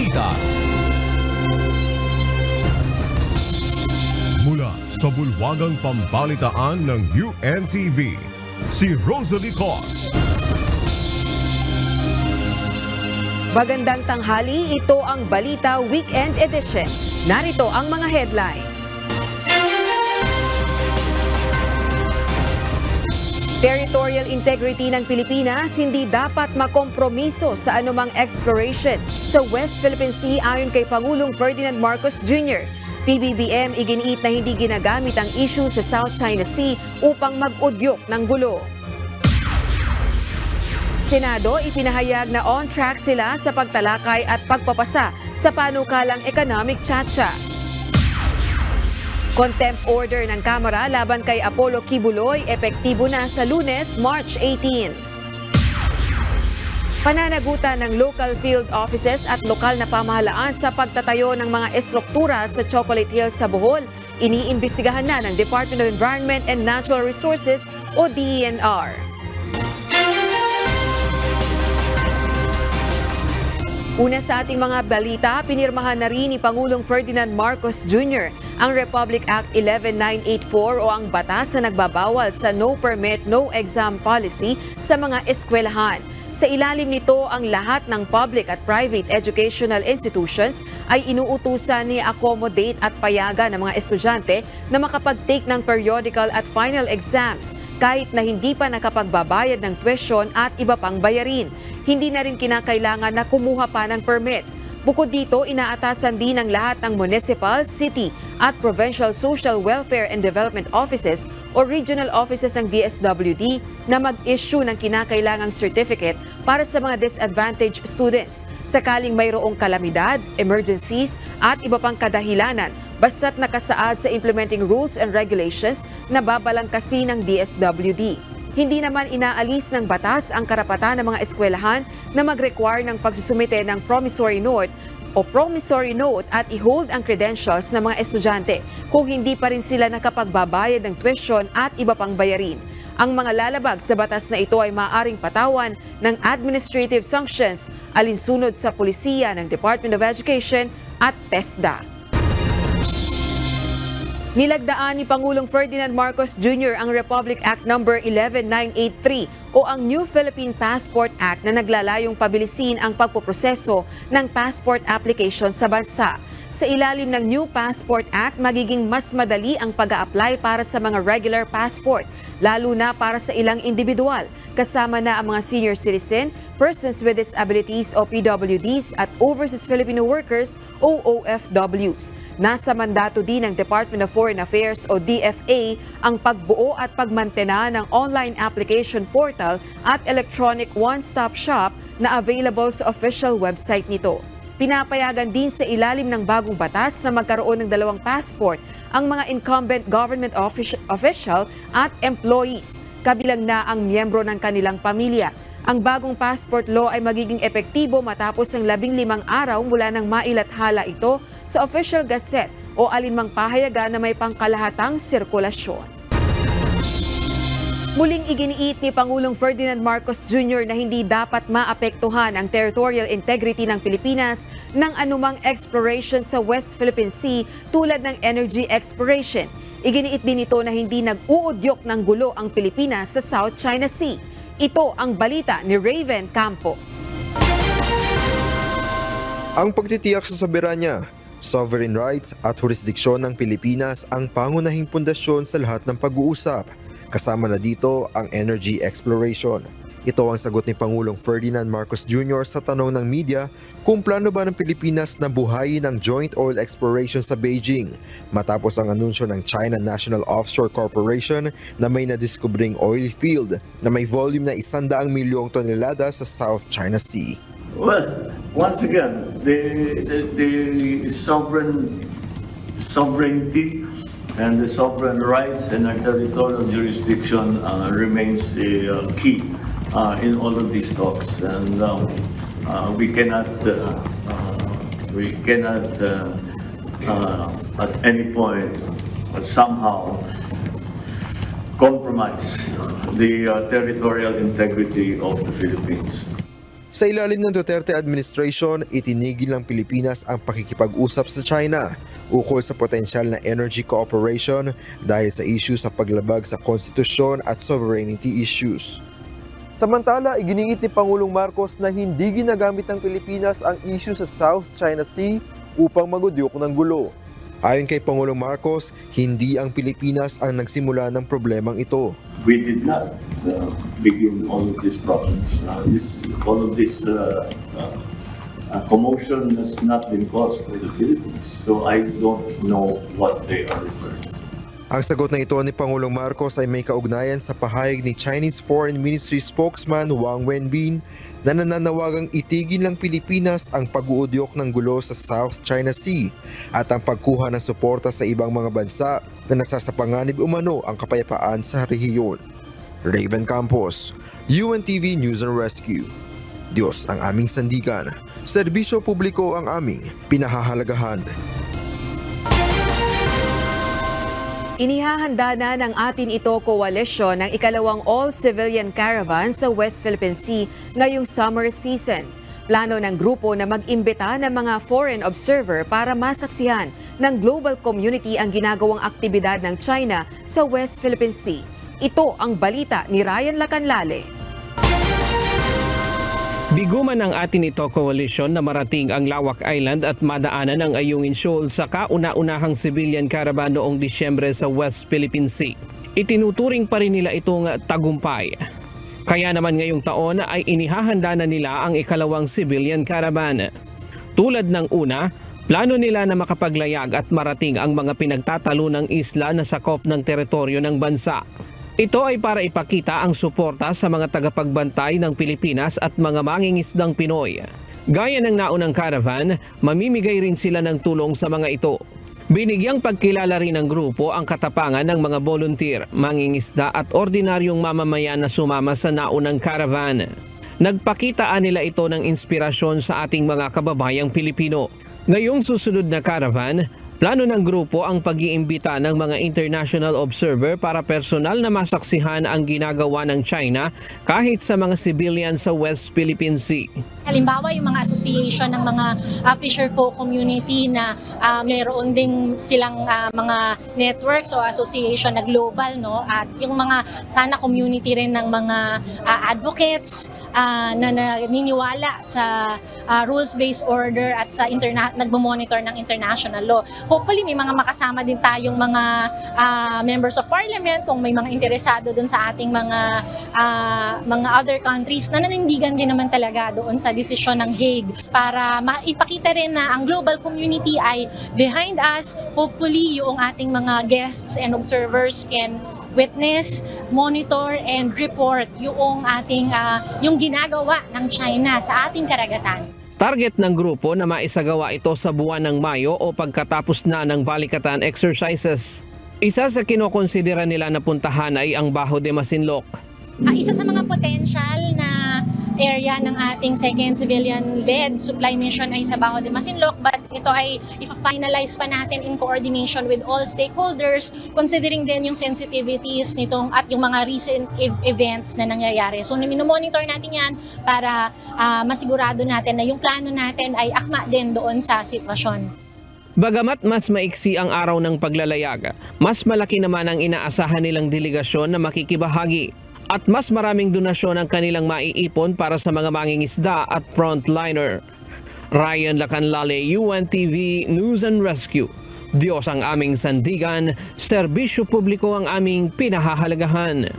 balita. Mula sa bulwagang pambalitaan ng UNTV, si Rosalie Cos. Magandang tanghali, ito ang Balita Weekend Edition. Narito ang mga headlines. Territorial integrity ng Pilipinas hindi dapat makompromiso sa anumang exploration sa West Philippine Sea ayon kay Pangulong Ferdinand Marcos Jr. PBBM iginiit na hindi ginagamit ang issue sa South China Sea upang mag-udyok ng gulo. Senado ipinahayag na on track sila sa pagtalakay at pagpapasa sa panukalang economic tsa-tsa. Contempt order ng Kamara laban kay Apollo Kibuloy epektibo na sa Lunes, March 18. Pananagutan ng local field offices at lokal na pamahalaan sa pagtatayo ng mga estruktura sa Chocolate Hills sa Bohol, iniimbestigahan na ng Department of Environment and Natural Resources o DENR. Una sa ating mga balita, pinirmahan na rin ni Pangulong Ferdinand Marcos Jr. ang Republic Act 11984 o ang batas na nagbabawal sa no permit, no exam policy sa mga eskwelahan. Sa ilalim nito, ang lahat ng public at private educational institutions ay inuutusan ni accommodate at payagan ng mga estudyante na makapag-take ng periodical at final exams kahit na hindi pa nakapagbabayad ng tuition at iba pang bayarin. Hindi na rin kinakailangan na kumuha pa ng permit. Bukod dito, inaatasan din ng lahat ng municipal, city at provincial social welfare and development offices o regional offices ng DSWD na mag-issue ng kinakailangang certificate para sa mga disadvantaged students sakaling mayroong kalamidad, emergencies at iba pang kadahilanan basta't nakasaad sa implementing rules and regulations na babalangkasin ng DSWD. Hindi naman inaalis ng batas ang karapatan ng mga eskwelahan na mag-require ng pagsusumite ng promissory note at i-hold ang credentials ng mga estudyante kung hindi pa rin sila nakapagbabayad ng tuition at iba pang bayarin. Ang mga lalabag sa batas na ito ay maaaring patawan ng administrative sanctions alinsunod sa pulisiya ng Department of Education at TESDA. Nilagdaan ni Pangulong Ferdinand Marcos Jr. ang Republic Act No. 11983 o ang New Philippine Passport Act na naglalayong pabilisin ang pagpoproseso ng passport application sa bansa. Sa ilalim ng New Passport Act, magiging mas madali ang pag-a-apply para sa mga regular passport, lalo na para sa ilang individual, kasama na ang mga senior citizen, persons with disabilities o PWDs at overseas Filipino workers o OFWs. Nasa mandato din ng Department of Foreign Affairs o DFA ang pagbuo at pagmantena ng online application portal at electronic one-stop shop na available sa official website nito. Pinapayagan din sa ilalim ng bagong batas na magkaroon ng dalawang passport ang mga incumbent government official at employees, kabilang na ang miyembro ng kanilang pamilya. Ang bagong passport law ay magiging epektibo matapos ng 15 araw mula nang mailathala ito sa Official Gazette o alinmang pahayagan na may pangkalahatang sirkulasyon. Muling iginiit ni Pangulong Ferdinand Marcos Jr. na hindi dapat maapektuhan ang territorial integrity ng Pilipinas ng anumang exploration sa West Philippine Sea tulad ng energy exploration. Iginiit din ito na hindi nag-uudyok ng gulo ang Pilipinas sa South China Sea. Ito ang balita ni Raven Campos. Ang pagtitiyak sa soberanya, sovereign rights at jurisdiksyon ng Pilipinas ang pangunahing pundasyon sa lahat ng pag-uusap. Kasama na dito ang energy exploration. Ito ang sagot ni Pangulong Ferdinand Marcos Jr. sa tanong ng media kung plano ba ng Pilipinas na buhayin ang joint oil exploration sa Beijing matapos ang anunsyo ng China National Offshore Corporation na may nadiskubring oil field na may volume na 100 milyong tonelada sa South China Sea. Well, once again, the sovereignty and the sovereign rights and our territorial jurisdiction remains the key in all of these talks, and we cannot at any point somehow compromise the territorial integrity of the Philippines. Sa ilalim ng Duterte administration, itinigil ng Pilipinas ang pakikipag-usap sa China ukol sa potensyal na energy cooperation dahil sa issue sa paglabag sa konstitusyon at sovereignty issues. Samantala, iginiit ni Pangulong Marcos na hindi ginagamit ng Pilipinas ang issue sa South China Sea upang magudyok ng gulo. Ayon kay Pangulong Marcos, hindi ang Pilipinas ang nagsimula ng problemang ito. We did not begin all of these problems. All of this commotion has not been caused by the Philippines. So I don't know what they are referring to. Ang sagot na ito ni Pangulong Marcos ay may kaugnayan sa pahayag ni Chinese Foreign Ministry spokesman Wang Wenbin na nananawagang itigil ng Pilipinas ang pag-uudyok ng gulo sa South China Sea at ang pagkuha ng suporta sa ibang mga bansa na nasasapanganib umano ang kapayapaan sa rehiyon. Raven Campos, UNTV News and Rescue. Diyos ang aming sandigan, serbisyo publiko ang aming pinahahalagahan. Inihahanda na ng Atin Ito Coalition ng ikalawang all-civilian caravan sa West Philippine Sea ngayong summer season. Plano ng grupo na mag-imbita ng mga foreign observer para masaksihan ng global community ang ginagawang aktibidad ng China sa West Philippine Sea. Ito ang balita ni Ryan Lacanlale. Biguman ang Atin Ito Coalition na marating ang Lawak Island at madaanan ang Ayungin Shoal sa kauna-unahang civilian caravan noong Disyembre sa West Philippine Sea. Itinuturing pa rin nila itong tagumpay. Kaya naman ngayong taon ay inihahanda na nila ang ikalawang civilian caravan. Tulad ng una, plano nila na makapaglayag at marating ang mga pinagtatalo ng isla na sakop ng teritoryo ng bansa. Ito ay para ipakita ang suporta sa mga tagapagbantay ng Pilipinas at mga mangingisdang Pinoy. Gaya ng naunang caravan, mamimigay rin sila ng tulong sa mga ito. Binigyang pagkilala rin ng grupo ang katapangan ng mga volunteer, mangingisda at ordinaryong mamamayan na sumama sa naunang caravan. Nagpakitaan nila ito ng inspirasyon sa ating mga kababayang Pilipino. Ngayong susunod na caravan, plano ng grupo ang pag-iimbita ng mga international observer para personal na masaksihan ang ginagawa ng China kahit sa mga civilian sa West Philippine Sea. Halimbawa, yung mga association ng mga fisherfolk community na mayroon din silang mga networks o association na global, no? At yung mga sana community rin ng mga advocates na naniniwala sa rules-based order at sa nagmo-monitor ng international law. Hopefully, may mga makasama din tayong mga members of parliament kung may mga interesado dun sa ating mga other countries na nanindigan din naman talaga doon sa desisyon ng Hague para maipakita rin na ang global community ay behind us. Hopefully, yung ating mga guests and observers can witness, monitor, and report yung ating yung ginagawa ng China sa ating karagatan. Target ng grupo na maisagawa ito sa buwan ng Mayo o pagkatapos na ng balikatan exercises. Isa sa kinokonsidera nila na puntahan ay ang Bajo de Masinloc. Isa sa mga potential na area ng ating second civilian-led supply mission ay sa Bajo de Masinloc, but ito ay ipa-finalize pa natin in coordination with all stakeholders, considering din yung sensitivities nitong at yung mga recent events na nangyayari. So minomonitor natin yan para masigurado natin na yung plano natin ay akma din doon sa sitwasyon. Bagamat mas maiksi ang araw ng paglalayag, mas malaki naman ang inaasahan nilang delegasyon na makikibahagi. At mas maraming donasyon ang kanilang maiipon para sa mga mangingisda at frontliner. Ryan Lacanlale, UNTV News and Rescue. Diyos ang aming sandigan, serbisyo publiko ang aming pinahahalagahan.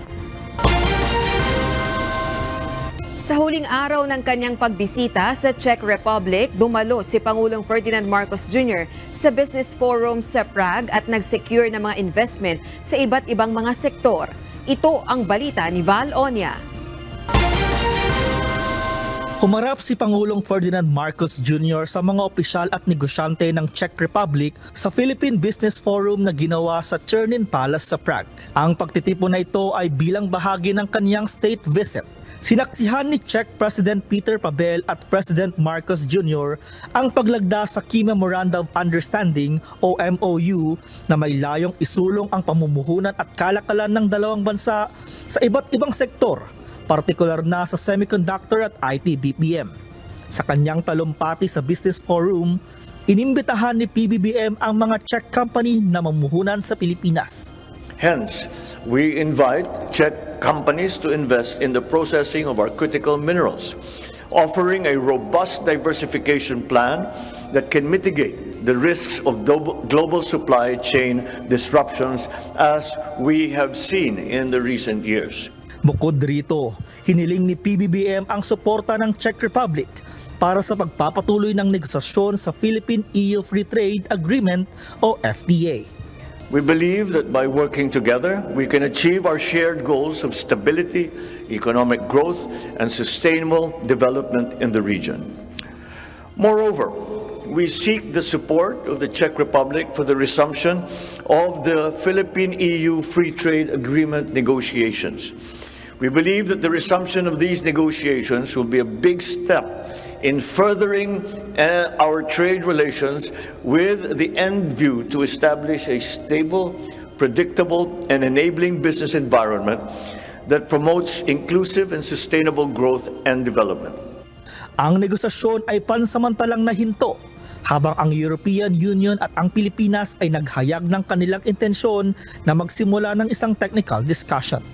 Sa huling araw ng kanyang pagbisita sa Czech Republic, dumalo si Pangulong Ferdinand Marcos Jr. sa Business Forum sa Prague at nag-secure ng mga investment sa iba't ibang mga sektor. Ito ang balita ni Val Onya. Humarap si Pangulong Ferdinand Marcos Jr. sa mga opisyal at negosyante ng Czech Republic sa Philippine Business Forum na ginawa sa Chernin Palace sa Prague. Ang pagtitipon na ito ay bilang bahagi ng kanyang state visit. Sinaksihan ni Czech President Peter Pavel at President Marcos Jr. ang paglagda sa Key Memorandum of Understanding o MOU na may layong isulong ang pamumuhunan at kalakalan ng dalawang bansa sa iba't ibang sektor, partikular na sa semiconductor at IT BPM. Sa kanyang talumpati sa Business Forum, inimbitahan ni PBBM ang mga Czech company na mamuhunan sa Pilipinas. Hence, we invite Czech companies to invest in the processing of our critical minerals, offering a robust diversification plan that can mitigate the risks of global supply chain disruptions as we have seen in the recent years. Bukod rito, hiniling ni PBBM ang suporta ng Czech Republic para sa pagpapatuloy ng negosasyon sa Philippine-EU Free Trade Agreement o FTA. We believe that by working together, we can achieve our shared goals of stability, economic growth, and sustainable development in the region. Moreover, we seek the support of the Czech Republic for the resumption of the Philippine-EU Free Trade Agreement negotiations. We believe that the resumption of these negotiations will be a big step in furthering our trade relations with the end view to establish a stable, predictable, and enabling business environment that promotes inclusive and sustainable growth and development. Ang negosasyon ay pansamantalang nahinto habang ang European Union at ang Pilipinas ay naghayag ng kanilang intensyon na magsimula ng isang technical discussion.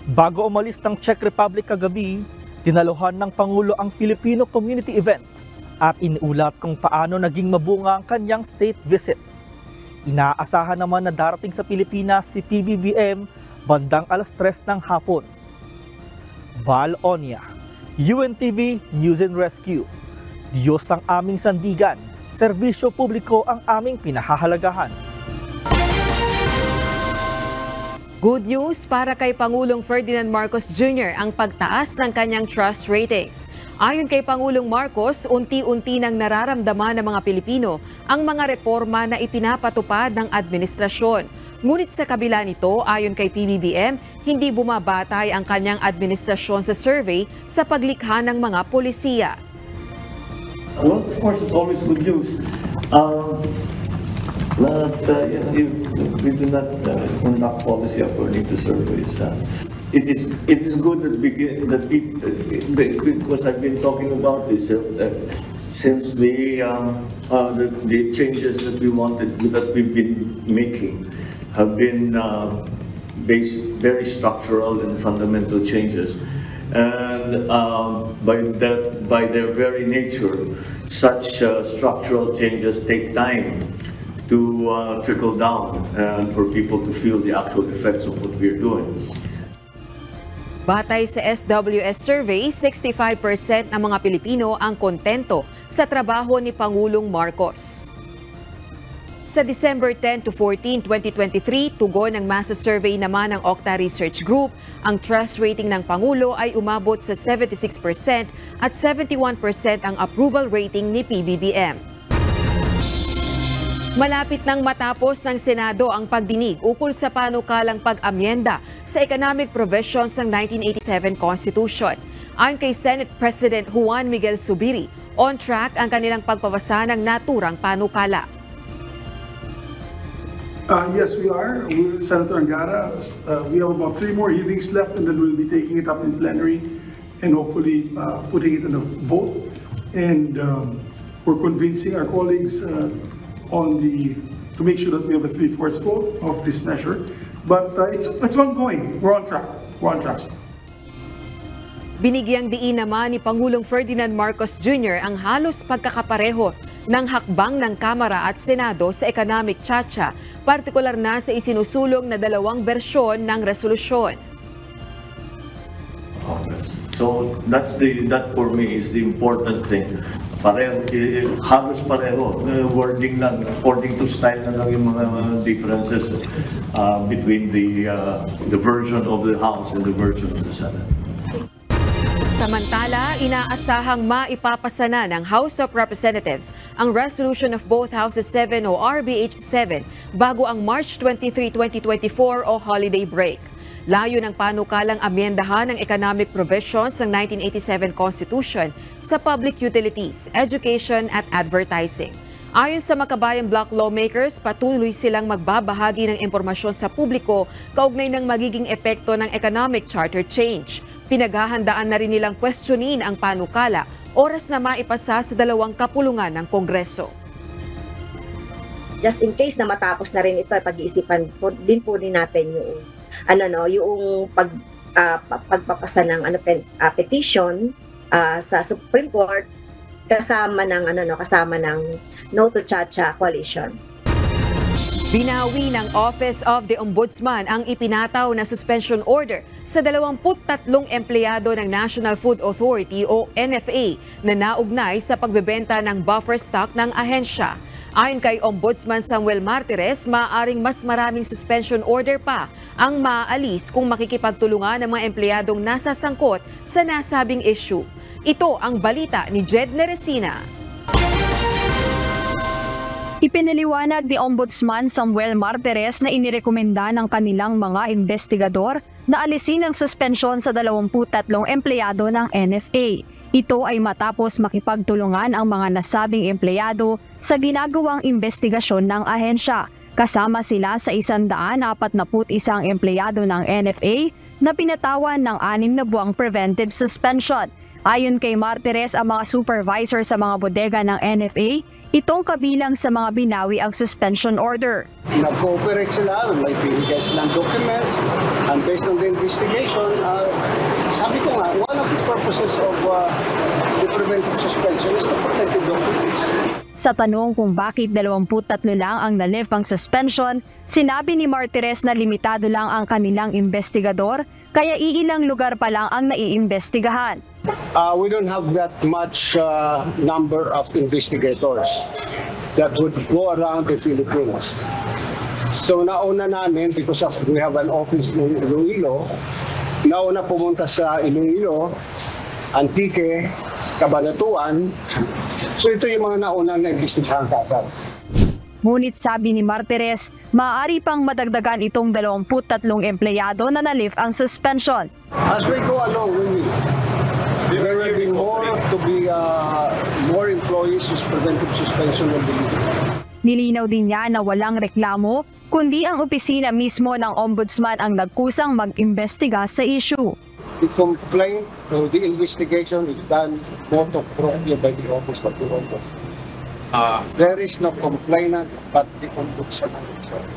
Bago umalis ng Czech Republic kagabi, dinaluhan ng Pangulo ang Filipino Community Event at iniulat kung paano naging mabunga ang kanyang state visit. Inaasahan naman na darating sa Pilipinas si PBBM bandang 3:00 ng hapon. Val Onia, UNTV News and Rescue. Diyos ang aming sandigan, serbisyo publiko ang aming pinahahalagahan. Good news para kay Pangulong Ferdinand Marcos Jr. ang pagtaas ng kanyang trust ratings. Ayon kay Pangulong Marcos, unti-unti nang nararamdaman ng mga Pilipino ang mga reforma na ipinapatupad ng administrasyon. Ngunit sa kabila nito, ayon kay PBBM, hindi bumabatay ang kanyang administrasyon sa survey sa paglikha ng mga polisiya. Well, of course, it's always good news. If we do not conduct policy according to surveys, it is good that because I've been talking about this since the changes that we've been making have been very structural and fundamental changes. And by their very nature, such structural changes take time to trickle down and for people to feel the actual effects of what we're doing. Batay sa SWS survey, 65% ng mga Pilipino ang kontento sa trabaho ni Pangulong Marcos. Sa December 10 to 14, 2023, tugon ng masa survey naman ng Okta Research Group, ang trust rating ng Pangulo ay umabot sa 76% at 71% ang approval rating ni PBBM. Malapit nang matapos ng Senado ang pagdinig ukol sa panukalang pag-amyenda sa economic provisions ng 1987 Constitution. Ayon kay Senate President Juan Miguel Zubiri, on track ang kanilang pagpapasa ng naturang panukala. Yes, we are. With Senator Angara, we have about 3 more hearings left, and then we'll be taking it up in plenary and hopefully putting it in a vote. And we're convincing our colleagues to make sure that we have a 3/4 vote of this measure. But it's ongoing. We're on track. We're on track. Binigyang diin naman ni Pangulong Ferdinand Marcos Jr. ang halos pagkakapareho ng hakbang ng Kamara at Senado sa economic tsa-tsa, partikular na sa isinusulong na 2 bersyon ng resolusyon. So that for me is the important thing. Pareho, halos pareho, wording lang, according to style na lang yung mga differences between the version of the House and the version of the Senate. Samantala, inaasahang maipapasa na ng House of Representatives ang resolution of both Houses 7 o RBH 7 bago ang March 23, 2024 o holiday break. Layo ng panukalang amyendahan ng economic provisions ng 1987 Constitution sa public utilities, education at advertising. Ayon sa Makabayan Bloc lawmakers, patuloy silang magbabahagi ng impormasyon sa publiko kaugnay ng magiging epekto ng economic charter change. Pinaghahandaan na rin nilang questionin ang panukala oras na maipasa sa 2 kapulungan ng Kongreso. Just in case na matapos na rin ito, pag-iisipan din natin yung pagpapasa ng petition sa Supreme Court kasama ng No to Chacha coalition. Binawi ng Office of the Ombudsman ang ipinataw na suspension order sa 23 empleyado ng National Food Authority o NFA na naugnay sa pagbebenta ng buffer stock ng ahensya. Ayon kay Ombudsman Samuel Martires, maaaring mas maraming suspension order pa ang maaalis kung makikipagtulungan ng mga empleyadong nasasangkot sa nasabing issue. Ito ang balita ni Jed Neresina. Ipinaliwanag ni Ombudsman Samuel Martires na inirekomenda ng kanilang mga investigador na alisin ang suspensyon sa 23 empleyado ng NFA. Ito ay matapos makipagtulungan ang mga nasabing empleyado sa ginagawang investigasyon ng ahensya. Kasama sila sa 141 empleyado ng NFA na pinatawan ng 6 na buwang preventive suspension. Ayon kay Martires, ang mga supervisor sa mga bodega ng NFA, itong kabilang sa mga binawi ang suspension order. Nag-cooperate sila, may binigay silang documents, and based on the investigation, sabi ko nga, one of the purposes of the preventive suspension is to protect the documents. Sa tanong kung bakit 23 lang ang nalift ang suspension, sinabi ni Martires na limitado lang ang kanilang investigador, kaya iilang lugar pa lang ang naiimbestigahan. We don't have that much number of investigators that would go around the Philippines. So nauna namin, because we have an office in Iloilo, nauna pumunta sa Iloilo, Antique, Cabanatuan. So ito yung mga naunang na-investigahan kagad. Ngunit sabi ni Martires, maaari pang madagdagan itong 23 empleyado na nalift ang suspension. As we go along, there will be more employees whose preventive suspension will be lifted. Nilinaw din niya na walang reklamo, kundi ang opisina mismo ng Ombudsman ang nagkusang mag-imbestiga sa issue. The complaint or the investigation is done motu proprio by the Office of the Ombudsman. There is no complainant but the Ombudsman itself.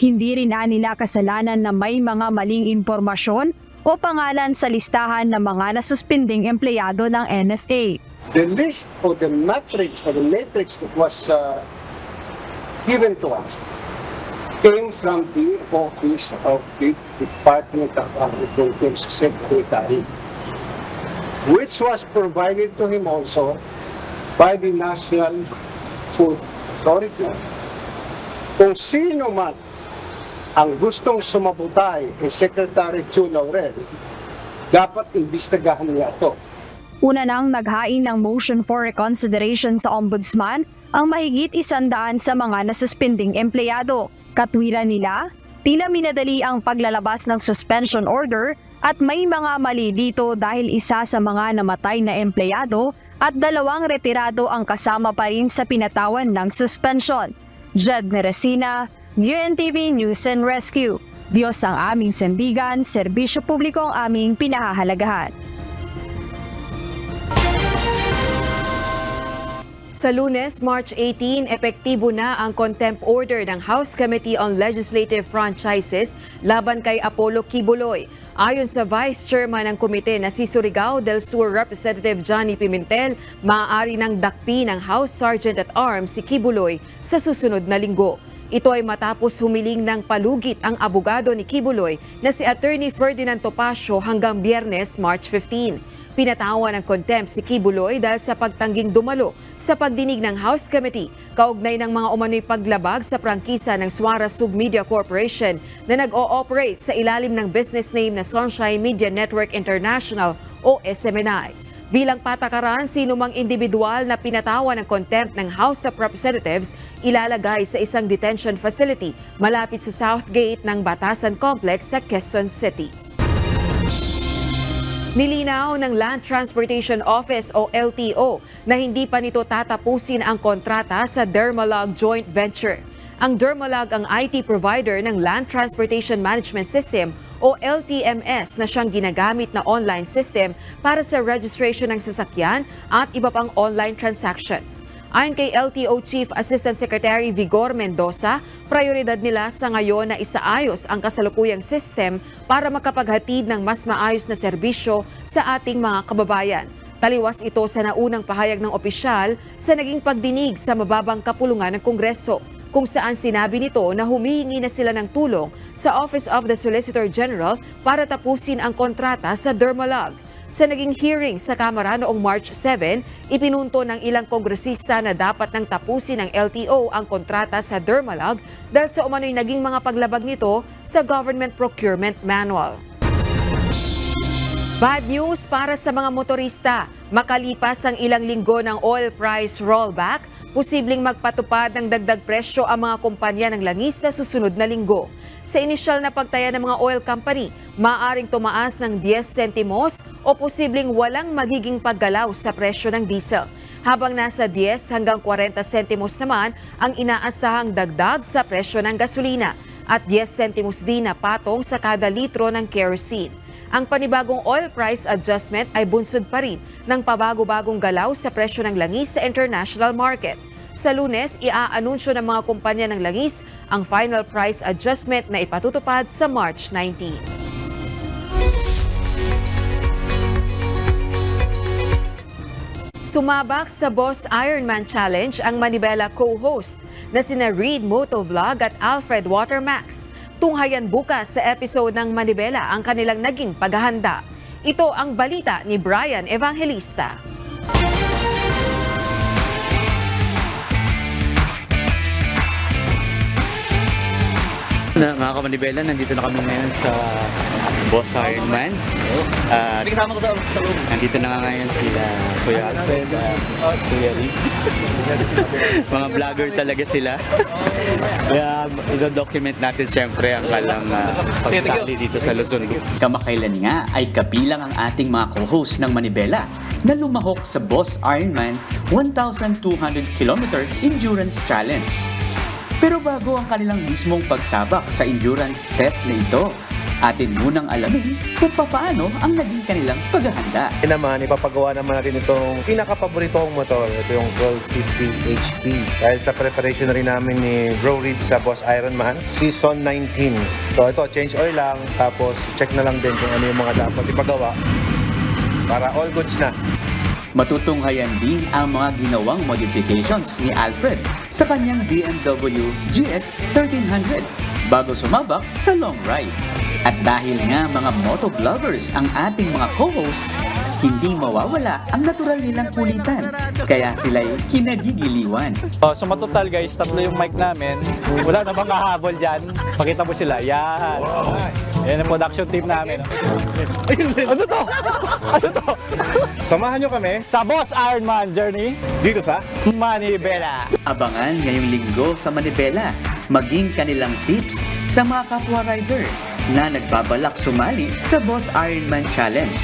Hindi rin nila kasalanan na may mga maling impormasyon o pangalan sa listahan ng mga nasuspending empleyado ng NFA. The list of the matrix that was given to us came from the Office of the Department of Agriculture Secretary, which was provided to him also by the National Food Authority. Kung sino man ang gustong sumabutay kay Secretary Chu Laurel, dapat imbestigahan niya ito. Una nang naghain ng motion for reconsideration sa Ombudsman ang mahigit 100 sa mga nasuspending empleyado. Katwiran nila, tila minadali ang paglalabas ng suspension order at may mga mali dito dahil isa sa mga namatay na empleyado at 2 retirado ang kasama pa rin sa pinatawan ng suspension. Jed Neresina, UNTV News and Rescue. Diyos ang aming sandigan, serbisyo publiko ang aming pinahahalagahan. Sa Lunes, March 18, epektibo na ang contempt order ng House Committee on Legislative Franchises laban kay Apollo Quiboloy. Ayon sa Vice Chairman ng komite na si Surigao del Sur Representative Johnny Pimentel, maaari ng dakpi ng House Sergeant at Arms si Quiboloy sa susunod na linggo. Ito ay matapos humiling ng palugit ang abogado ni Quiboloy na si Attorney Ferdinand Topacio hanggang Biyernes, March 15. Pinatawan ng contempt si Quiboloy dahil sa pagtangging dumalo sa pagdinig ng House Committee kaugnay ng mga umano'y paglabag sa prangkisa ng Suara Submedia Corporation na nag-o-operate sa ilalim ng business name na Sunshine Media Network International o SMNI. Bilang patakaran, sino mang individual na pinatawan ng contempt ng House of Representatives ilalagay sa isang detention facility malapit sa South Gate ng Batasan Complex sa Quezon City. Nilinaw ng Land Transportation Office o LTO na hindi pa nito tatapusin ang kontrata sa Dermalog Joint Venture. Ang Dermalag ang IT provider ng Land Transportation Management System o LTMS na siyang ginagamit na online system para sa registration ng sasakyan at iba pang online transactions. Ayon kay LTO Chief Assistant Secretary Vigor Mendoza, prioridad nila sa ngayon na isaayos ang kasalukuyang system para makapaghatid ng mas maayos na serbisyo sa ating mga kababayan. Taliwas ito sa naunang pahayag ng opisyal sa naging pagdinig sa mababang kapulungan ng Kongreso, kung saan sinabi nito na humihingi na sila ng tulong sa Office of the Solicitor General para tapusin ang kontrata sa Dermalag. Sa naging hearing sa Kamara noong March 7, ipinunto ng ilang kongresista na dapat nang tapusin ng LTO ang kontrata sa Dermalag dahil sa umano'y naging mga paglabag nito sa Government Procurement Manual. Bad news para sa mga motorista. Makalipas ang ilang linggo ng oil price rollback, posibleng magpatupad ng dagdag presyo ang mga kumpanya ng langis sa susunod na linggo. Sa inisyal na pagtaya ng mga oil company, maaaring tumaas ng 10 sentimos o posibleng walang magiging paggalaw sa presyo ng diesel. Habang nasa 10 hanggang 40 sentimos naman ang inaasahang dagdag sa presyo ng gasolina at 10 sentimos din na patong sa kada litro ng kerosene. Ang panibagong oil price adjustment ay bunsod pa rin ng pabago-bagong galaw sa presyo ng langis sa international market. Sa Lunes, iaanunsyo ng mga kumpanya ng langis ang final price adjustment na ipatutupad sa March 19. Sumabak sa Boss Ironman Challenge ang Manibela co-host na sina Reed Motovlog at Alfred Watermax. Tunghayan bukas sa episode ng Manibela ang kanilang naging paghahanda. Ito ang balita ni Brian Evangelista. Mga kamanibela, nandito na kami ngayon sa Boss Ironman. Kasama ko sa loob. Nandito na nga ngayon sila Kuya Alfred, Kuya Rick. Mga vlogger talaga sila. Kaya i-document natin siyempre ang kalang pagsali dito sa Luzon. Kamakailan nga ay kabilang ang ating mga co-host ng Manibela na lumahok sa Boss Ironman 1,200 km Endurance Challenge. Pero bago ang kanilang mismong pagsabak sa endurance test na ito, atin munang alamin kung paano ang naging kanilang paghahanda. Naman, ipapagawa naman natin itong pinaka-paborito kong motor, ito yung 1250 HP. Dahil sa preparation na rin namin ni Bro Reed sa Boss Ironman, Season 19. Ito, change oil lang, tapos check na lang din kung ano yung mga dapat ipagawa para all goods na. Matutunghayan din ang mga ginawang modifications ni Alfred sa kanyang BMW GS 1300 bago sumabak sa long ride. At dahil nga mga motovloggers ang ating mga co-hosts, hindi mawawala ang natural nilang kulitan, kaya sila'y kinagigiliwan. So matotal guys, 3 yung mic namin. Wala na bang kahabol dyan? Pakita mo sila. Yan. Yan ang production team namin. Ano to? Ano to? Samahan nyo kami sa Boss Ironman Journey dito sa Manibela. Abangan ngayong linggo sa Manibela maging kanilang tips sa mga kapwa rider na nagbabalak sumali sa Boss Ironman Challenge.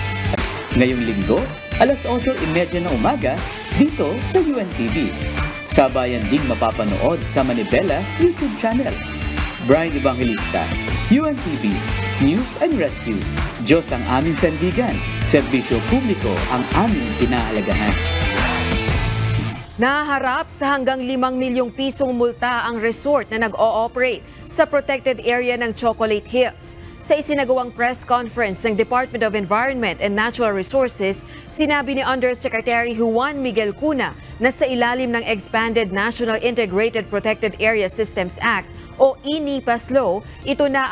Ngayong linggo, alas 8:30 ng umaga dito sa UNTV. Sabayan ding mapapanood sa Manibela YouTube channel. Brian Evangelista, UNTV, News and Rescue. Diyos ang aming sandigan, serbisyo publiko ang aming pinahalagahan. Naharap sa hanggang 5 milyong pisong multa ang resort na nag-o-operate sa protected area ng Chocolate Hills. Sa isinagawang press conference ng Department of Environment and Natural Resources, sinabi ni Undersecretary Juan Miguel Cuna na sa ilalim ng Expanded National Integrated Protected Area Systems Act o INIPAS Law, ito na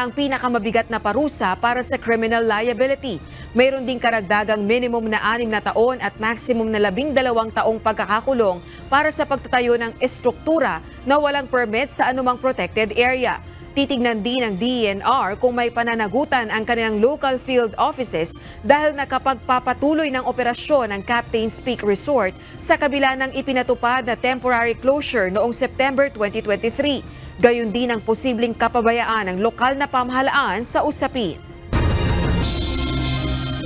ang pinakamabigat na parusa para sa criminal liability. Mayroon ding karagdagang minimum na 6 na taon at maximum na 12 taong pagkakakulong para sa pagtatayo ng estruktura na walang permit sa anumang protected area. Titignan din ng DENR kung may pananagutan ang kanilang local field offices dahil nakapagpapatuloy ng operasyon ng Captain's Peak Resort sa kabila ng ipinatupad na temporary closure noong September 2023. Gayon din ang posibleng kapabayaan ng lokal na pamahalaan sa usapin.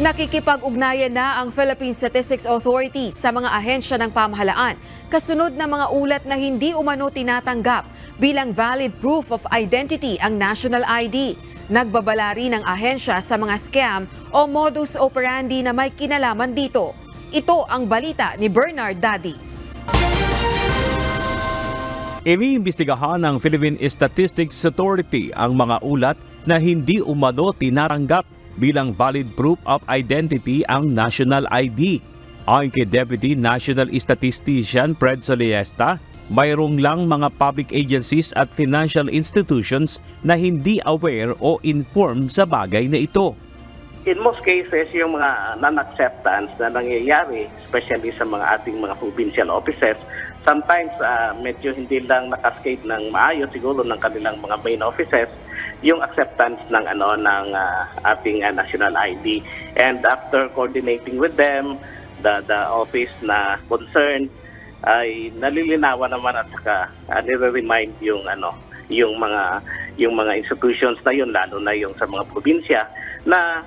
Nakikipag-ugnayan na ang Philippine Statistics Authority sa mga ahensya ng pamahalaan kasunod ng mga ulat na hindi umano tinatanggap bilang valid proof of identity ang national ID. Nagbabala rin ang ahensya sa mga scam o modus operandi na may kinalaman dito. Ito ang balita ni Bernard Dadis. Iniimbestigahan ng Philippine Statistics Authority ang mga ulat na hindi umano tinatanggap bilang valid proof of identity ang national ID. Ayon kay Deputy National Statistician Fred Soliesta, mayroong lang mga public agencies at financial institutions na hindi aware o informed sa bagay na ito. In most cases, yung mga non-acceptance na nangyayari, especially sa mga ating mga provincial offices, sometimes medyo hindi lang nakascade ng maayos siguro ng kanilang mga main offices yung acceptance ng ating national ID. And after coordinating with them, the office na concerned ay nalilinawan naman at saka nire-remind yung mga institutions na yun, lalo na yung sa mga probinsya na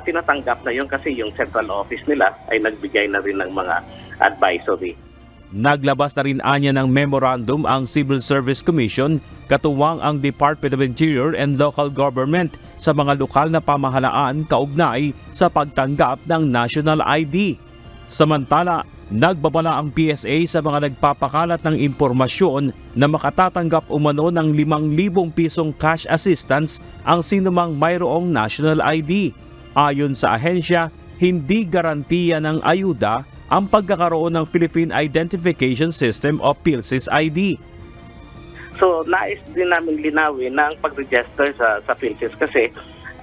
tinatanggap na yun kasi yung central office nila ay nagbigay na rin ng mga advisory. Naglabas na rin anya ng memorandum ang Civil Service Commission katuwang ang Department of Interior and Local Government sa mga lokal na pamahalaan kaugnay sa pagtanggap ng national ID. Samantala, nagbabala ang PSA sa mga nagpapakalat ng impormasyon na makatatanggap umano ng 5,000 pisong cash assistance ang sinumang mayroong national ID. Ayon sa ahensya, hindi garantiya ng ayuda ang pagkakaroon ng Philippine Identification System o PhilSys ID. So, nais din namin linawin na ang pag-register sa PhilSys kasi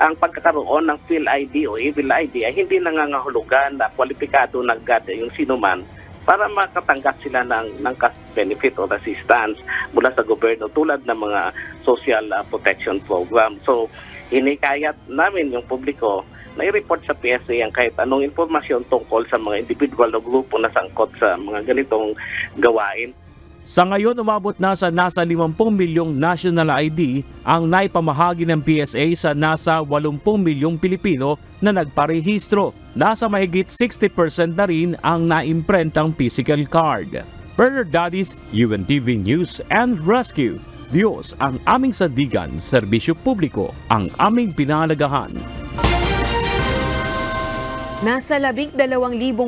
ang pagkakaroon ng PhilID o EvilID ay hindi nangangahulugan na kwalipikado na agad yung sinuman para makatanggap sila ng cash benefit o assistance mula sa gobyerno tulad ng mga social protection program. So, hinikayat namin yung publiko na i-report sa PSA ang kahit anong impormasyon tungkol sa mga individual o grupo na sangkot sa mga ganitong gawain. Sa ngayon, umabot na sa nasa 50 milyong national ID ang naipamahagi ng PSA sa nasa 80 milyong Pilipino na nagparehistro. Nasa mahigit 60% na rin ang naimprentang physical card. Bernard Dadis, UNTV News and Rescue. Diyos ang aming sandigan, serbisyo publiko ang aming pinahalagahan. Nasa 12,000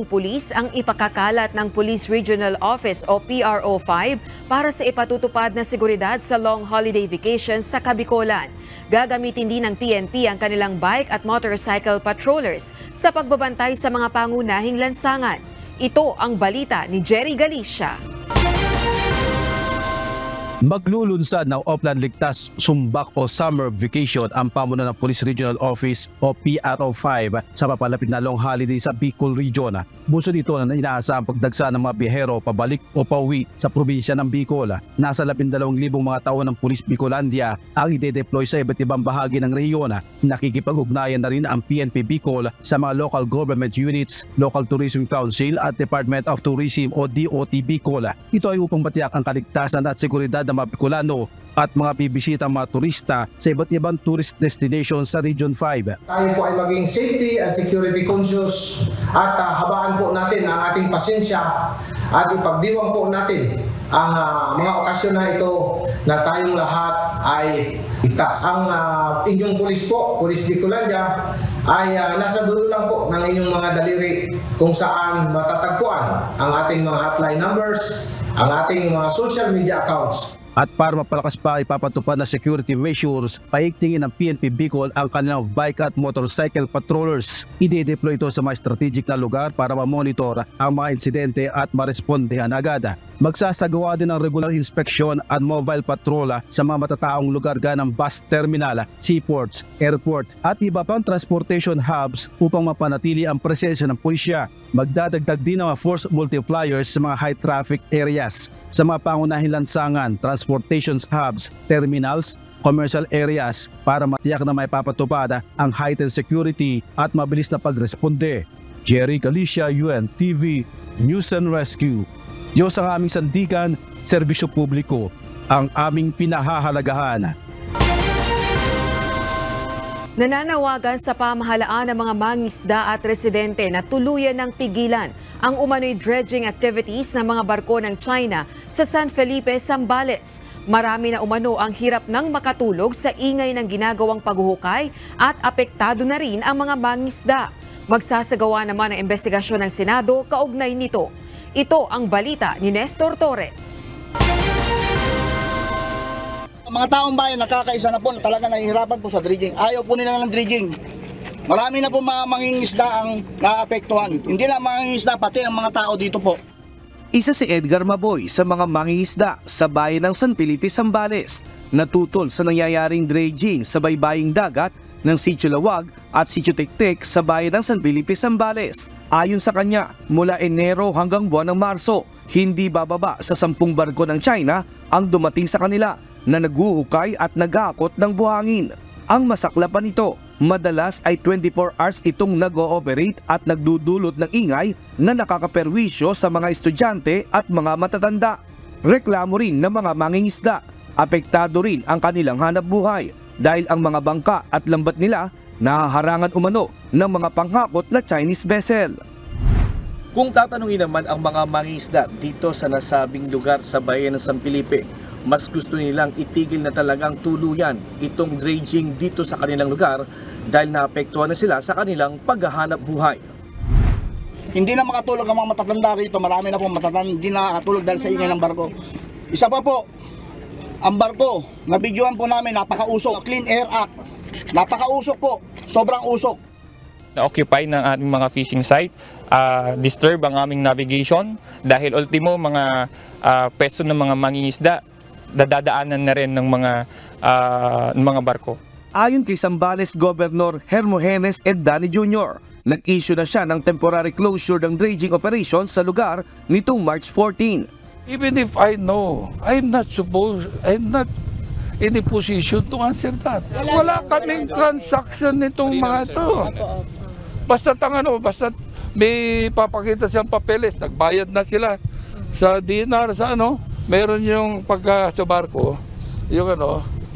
pulis ang ipakakalat ng Police Regional Office o PRO5 para sa ipatutupad na seguridad sa long holiday vacation sa Kabikolan. Gagamitin din ng PNP ang kanilang bike at motorcycle patrollers sa pagbabantay sa mga pangunahing lansangan. Ito ang balita ni Jerry Galicia. Maglulunsad ng Oplan Ligtas Sumbak o Summer Vacation ang pamunuan ng Police Regional Office o PRO5 sa papalapit na long holiday sa Bicol Region. Buso dito na inaasahang pagdagsa ng mga biyahero pabalik o pauwi sa probinsya ng Bicol. Nasa 12,000 mga tao ng Police Bicolandia ang ide-deploy sa iba't ibang bahagi ng rehiyon. Nakikipag-ugnayan na rin ang PNP Bicol sa mga local government units, Local Tourism Council at Department of Tourism o DOT Bicol. Ito ay upang matiyak ang kaligtasan at seguridad ng mga Bicolano at mga bibisitang mga turista sa iba't ibang tourist destinations sa Region 5. Tayo po ay maging safety and security conscious at habaan po natin ang ating pasensya at ipagdiwang po natin ang mga okasyon na ito na tayong lahat ay ligtas. Ang inyong pulis po, Police Bicolandia, ay nasa dulo lang po ng inyong mga daliri kung saan matatagpuan ang ating mga hotline numbers, ang ating mga social media accounts. At para mapalakas pa ipapatupad na security measures, paigtingin ng PNP Bicol ang kanilang bike at motorcycle patrollers. I-deploy ito sa mga strategic na lugar para ma-monitor ang mga insidente at marespondehan agad. Magsasagawa din ng regular inspection at mobile patrola sa mga matataong lugar gaya ng bus terminal, seaports, airport at iba pang transportation hubs upang mapanatili ang presensya ng pulisya. Magdadagdag din ng mga force multipliers sa mga high traffic areas, sa mga pangunahing lansangan, transportation hubs, terminals, commercial areas para matiyak na may papatupad ang heightened security at mabilis na pagresponde. Jerry Galicia, UNTV News and Rescue. Diyos ang aming sandigan, serbisyo publiko ang aming pinahahalagahan. Nananawagan sa pamahalaan ng mga mangisda at residente na tuluyan ng pigilan ang umano'y dredging activities ng mga barko ng China sa San Felipe, Zambales. Marami na umano ang hirap ng makatulog sa ingay ng ginagawang paghuhukay at apektado na rin ang mga mangisda. Magsasagawa naman ang investigasyon ng Senado kaugnay nito. Ito ang balita ni Nestor Torres. Mga taong bayan nakakaisa na po na talaga nahihirapan po sa dredging. Ayaw po nila ng dredging. Marami na po mga mangingisda ang naapektuhan. Hindi lang mangingisda, pati ang mga tao dito po. Isa si Edgar Maboy sa mga mangingisda sa bayan ng San Felipe, Zambales, natutol sa nangyayaring dredging sa baybaying dagat ng Sitio Lawag at Sitio Tiktik sa bayan ng San Felipe, Zambales. Ayon sa kanya, mula Enero hanggang buwan ng Marso, hindi bababa sa 10 barko ng China ang dumating sa kanila na naghuhukay at nag-aakot ng buhangin. Ang masaklapan nito, madalas ay 24 hours itong nag-ooperate at nagdudulot ng ingay na nakakaperwisyo sa mga estudyante at mga matatanda. Reklamo rin ng mga mangingisda. Apektado rin ang kanilang hanapbuhay dahil ang mga bangka at lambat nila nahaharangan umano ng mga panghakot na Chinese vessel. Kung tatanungin naman ang mga mangingisda dito sa nasabing lugar sa bayan ng San Felipe, mas gusto nilang itigil na talagang tuluyan itong dredging dito sa kanilang lugar dahil naapektuhan na sila sa kanilang paghahanap buhay. Hindi na makatulog ang mga matatanda rito. Marami na po matatanda hindi nakakatulog dahil sa ingay ng barko. Isa pa po, ang barko, nabidyohan po namin, napakausok. Clean Air Act, napakausok po, sobrang usok. Na-occupy ng ating mga fishing site, disturb ang aming navigation dahil ultimo mga peso ng mga mangingisda dadadaanan na rin ng mga barko. Ayon kay Zambales Governor Hermogenes Eddani Jr., nag-issue na siya ng temporary closure ng dredging operations sa lugar nitong March 14. Even if I know, I'm not in a position to answer that. Wala kaming transaction nitong mga ito. Basta basta may papakita siyang papeles, nagbayad na sila sa dinar, sa meron yung pagka sa barko, yung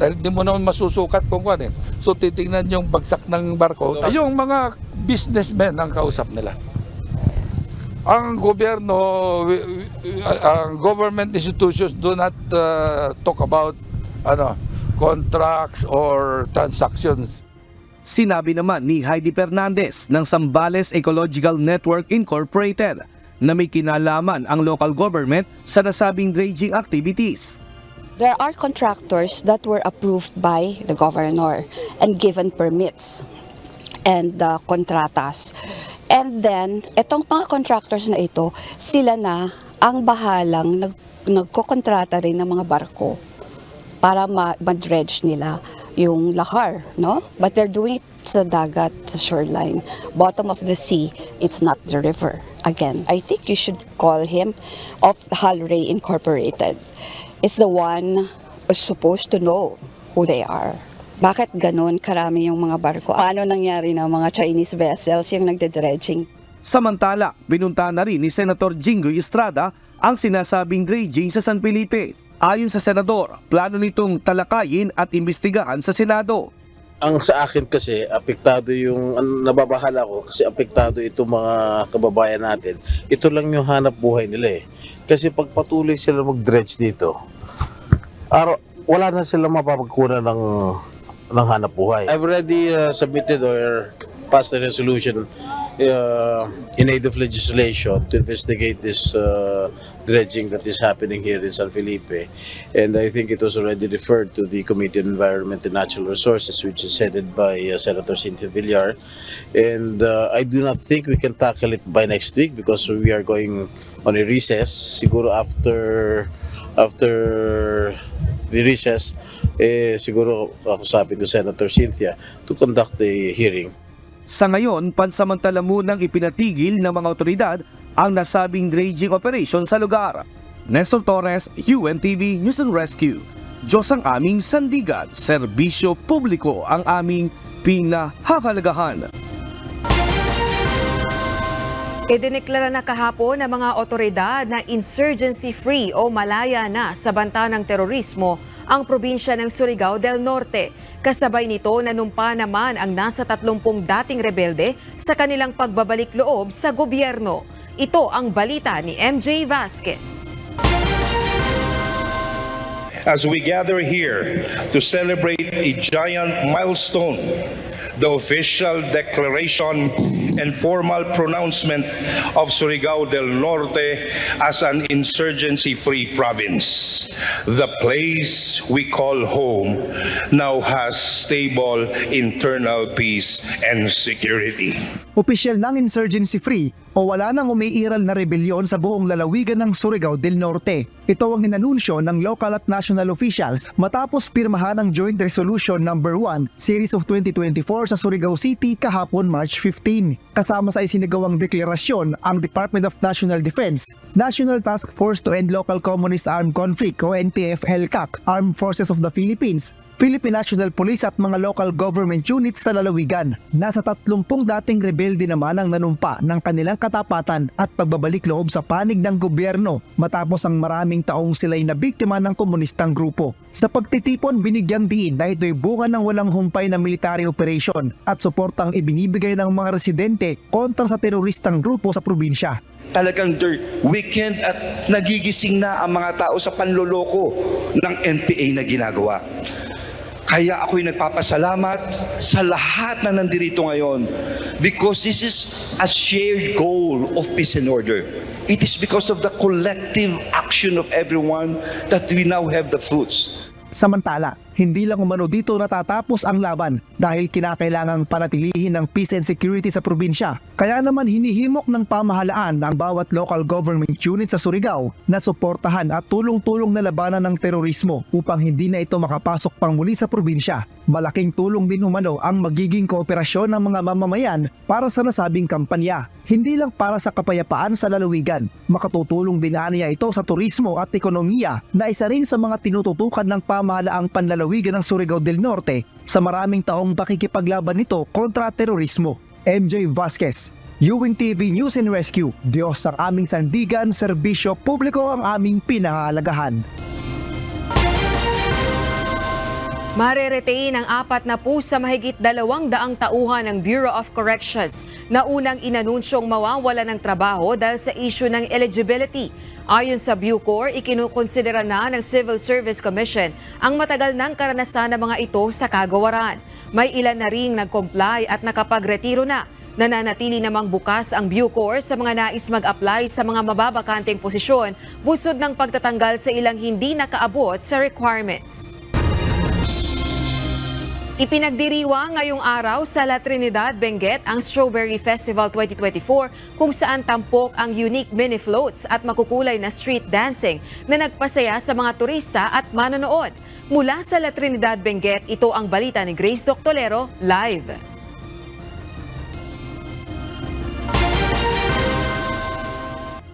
dahil di mo naman masusukat kung ano. So titingnan yung bagsak ng barko. Yung mga businessmen ang kausap nila. Ang gobyerno, ang government institutions do not talk about contracts or transactions. Sinabi naman ni Heidi Fernandez ng Zambales Ecological Network Incorporated na may kinalaman ang local government sa nasabing dredging activities. There are contractors that were approved by the governor and given permits and kontratas. And then, itong mga contractors na ito, sila na ang bahalang nagkokontrata rin ng mga barko para ma-dredge nila yung lahar, no? But they're doing it sa dagat, sa shoreline. Bottom of the sea, it's not the river. Again, I think you should call him of Halray Incorporated. It's the one who's supposed to know who they are. Bakit ganun karami yung mga barko? Paano nangyari na mga Chinese vessels yung nagde-dredging? Samantala, binunta na rin ni Senator Jinggoy Estrada ang sinasabing dredging sa San Felipe. Ayon sa senador, plano nitong talakayin at imbestigahan sa Senado. Ang sa akin kasi, apektado yung, nababahala ko kasi apektado itong mga kababayan natin. Ito lang yung hanap buhay nila eh. Kasi pag patuloy sila mag-dredge dito, wala na sila mapapagkunan ng hanap buhay. I've already submitted or passed a resolution in aid of legislation to investigate this dredging that is happening here in San Felipe, and I think it was already referred to the Committee on Environment and Natural Resources, which is headed by Senator Cynthia Villar, and I do not think we can tackle it by next week because we are going on a recess. Siguro after the recess, siguro ako sabi ko Senator Cynthia to conduct the hearing. Sa ngayon, pansamantala munang ipinatigil ng mga otoridad ang nasabing dredging operation sa lugar. Nestor Torres, UNTV News and Rescue. Diyos ang aming sandigan, serbisyo publiko ang aming pinahahalagahan. Idineklara na kahapon ng mga otoridad na insurgency-free o malaya na sa banta ng terorismo ang probinsya ng Surigao del Norte. Kasabay nito, nanumpa naman ang nasa 30 dating rebelde sa kanilang pagbabalik loob sa gobyerno. Ito ang balita ni MJ Vasquez. As we gather here to celebrate a giant milestone, the official declaration and formal pronouncement of Surigao del Norte as an insurgency-free province. The place we call home now has stable internal peace and security. Opisyal ng insurgency-free o wala nang umiiral na rebelyon sa buong lalawigan ng Surigao del Norte. Ito ang inanunsyo ng local at national officials matapos pirmahan ang Joint Resolution No. 1 Series of 2024 sa Surigao City kahapon March 15. Kasama sa isinagawang deklarasyon ang Department of National Defense, National Task Force to End Local Communist Armed Conflict o NTF-ELCAC, Armed Forces of the Philippines, Philippine National Police at mga local government units sa lalawigan. Nasa 30 dating rebelde naman ang nanumpa ng kanilang katapatan at pagbabalik loob sa panig ng gobyerno matapos ang maraming taong sila'y nabiktima ng komunistang grupo. Sa pagtitipon, binigyang diin na ito'y bunga ng walang humpay na military operation at suportang ibinibigay ng mga residente kontra sa teroristang grupo sa probinsya. Talagang weekend at nagigising na ang mga tao sa panloloko ng NPA na ginagawa. Kaya ako'y nagpapasalamat sa lahat na nandirito ngayon because this is a shared goal of peace and order. It is because of the collective action of everyone that we now have the fruits. Samantala, hindi lang umano dito natatapos ang laban dahil kinakailangang panatilihin ng peace and security sa probinsya. Kaya naman hinihimok ng pamahalaan ang bawat local government unit sa Surigao na suportahan at tulong-tulong na labanan ng terorismo upang hindi na ito makapasok pang muli sa probinsya. Malaking tulong din umano ang magiging kooperasyon ng mga mamamayan para sa nasabing kampanya. Hindi lang para sa kapayapaan sa lalawigan, makatutulong din niya ito sa turismo at ekonomiya na isa rin sa mga tinututukan ng pamahalaang panlalawigan ng Surigao del Norte sa maraming taong pakikipaglaban nito kontra terorismo. MJ Vasquez, UNTV News and Rescue. Diyos ang aming sandigan, serbisyo publiko ang aming pinahahalagahan. Mareretain ang 4 na pusa mahigit 200 tauhan ng Bureau of Corrections na unang inanunsyong mawawala ng trabaho dahil sa issue ng eligibility. Ayon sa Bucor, ikinukonsidera na ng Civil Service Commission ang matagal ng karanasan ng mga ito sa kagawaran. May ilan na ring nag-comply at nakapagretiro na. Nananatili namang bukas ang Bucor sa mga nais mag-apply sa mga mababakanteng posisyon busod ng pagtatanggal sa ilang hindi nakaabot sa requirements. Ipinagdiriwang ngayong araw sa La Trinidad, Benguet ang Strawberry Festival 2024 kung saan tampok ang unique mini floats at makukulay na street dancing na nagpasaya sa mga turista at manonood. Mula sa La Trinidad, Benguet, ito ang balita ni Grace Doctolero live.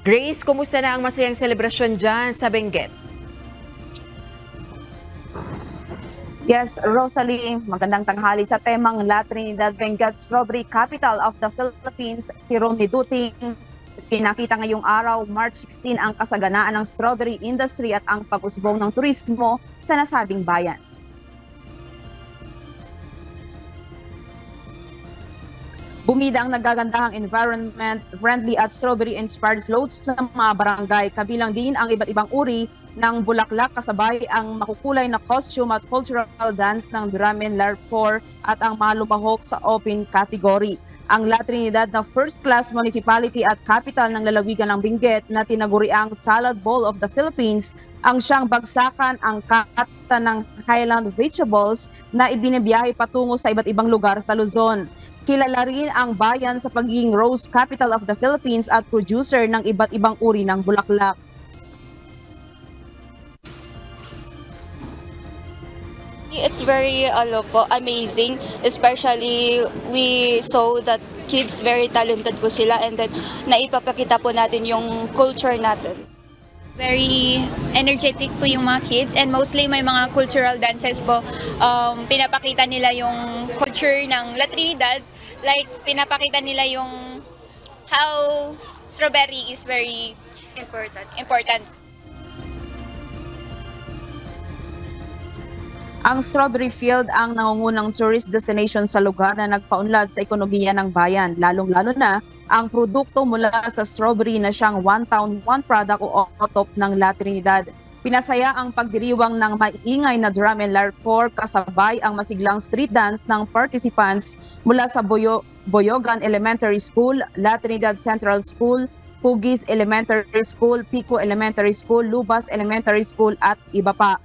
Grace, kumusta na ang masayang selebrasyon dyan sa Benguet? Yes, Rosalie, magandang tanghali sa temang La Trinidad Benguet Strawberry Capital of the Philippines, si Ronnie Duting. Pinakita ngayong araw, March 16, ang kasaganaan ng strawberry industry at ang pag-usbong ng turismo sa nasabing bayan. Bumida ang nagagandahang environment-friendly at strawberry-inspired floats sa mga barangay, kabilang din ang iba't ibang uri ng bulaklak kasabay ang makukulay na costume at cultural dance ng Duramen Larpor at ang mga lumahok sa open category. Ang La Trinidad na first-class municipality at capital ng lalawigan ng Benguet na tinaguriang Salad Bowl of the Philippines ang siyang bagsakan ang kata ng Highland vegetables na ibinibiyahe patungo sa iba't ibang lugar sa Luzon. Kilala rin ang bayan sa pagiging rose capital of the Philippines at producer ng iba't ibang uri ng bulaklak. It's very amazing, especially we saw that kids very talented po sila and then naipapakita po natin yung culture natin. Very energetic po yung mga kids and mostly may mga cultural dances po. Pinapakita nila yung culture ng La Trinidad, like pinapakita nila yung how strawberry is very important. Ang strawberry field ang nangungunang tourist destination sa lugar na nagpaunlad sa ekonomiya ng bayan, lalong-lalo na ang produkto mula sa strawberry na siyang one town, one product o OTOP ng La Trinidad. Pinasaya ang pagdiriwang ng maiingay na drum and larpor kasabay ang masiglang street dance ng participants mula sa Boyogan Elementary School, La Trinidad Central School, Pugis Elementary School, Pico Elementary School, Lubas Elementary School at iba pa.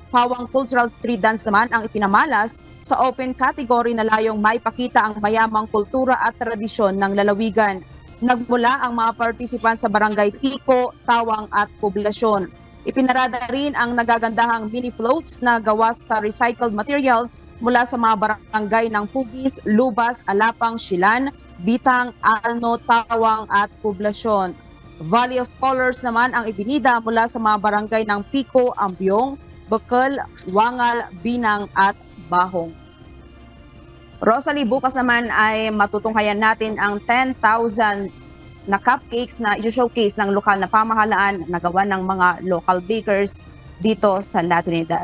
Pawang Cultural Street Dance naman ang ipinamalas sa open category na layong maipakita ang mayamang kultura at tradisyon ng lalawigan. Nagmula ang mga participants sa Barangay Pico, Tawang at Poblasyon. Ipinarada rin ang nagagandahang mini floats na gawa sa recycled materials mula sa mga barangay ng Pugis, Lubas, Alapang, Silan, Bitang, Alno, Tawang at Poblasyon. Valley of Colors naman ang ibinida mula sa mga barangay ng Pico, Ambyong, Bukal, Wangal, Binang at Bahong. Rosalie, bukas naman ay matutunghayan natin ang 10,000 na cupcakes na i-showcase ng lokal na pamahalaan na gawa ng mga local bakers dito sa La Trinidad.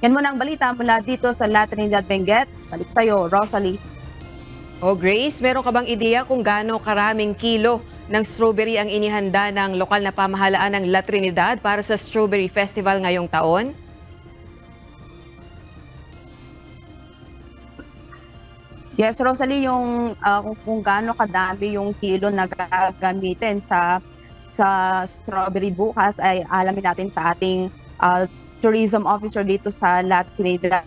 Yan muna ang balita mula dito sa La Trinidad, Benguet. Balik sa'yo, Rosalie. Grace, meron ka bang ideya kung gaano karaming kilo ng strawberry ang inihanda ng lokal na pamahalaan ng La Trinidad para sa Strawberry Festival ngayong taon? Yes, Rosalie, yung kung gaano kadami yung kilo na gagamitin sa strawberry bukas ay alamin natin sa ating tourism officer dito sa La Trinidad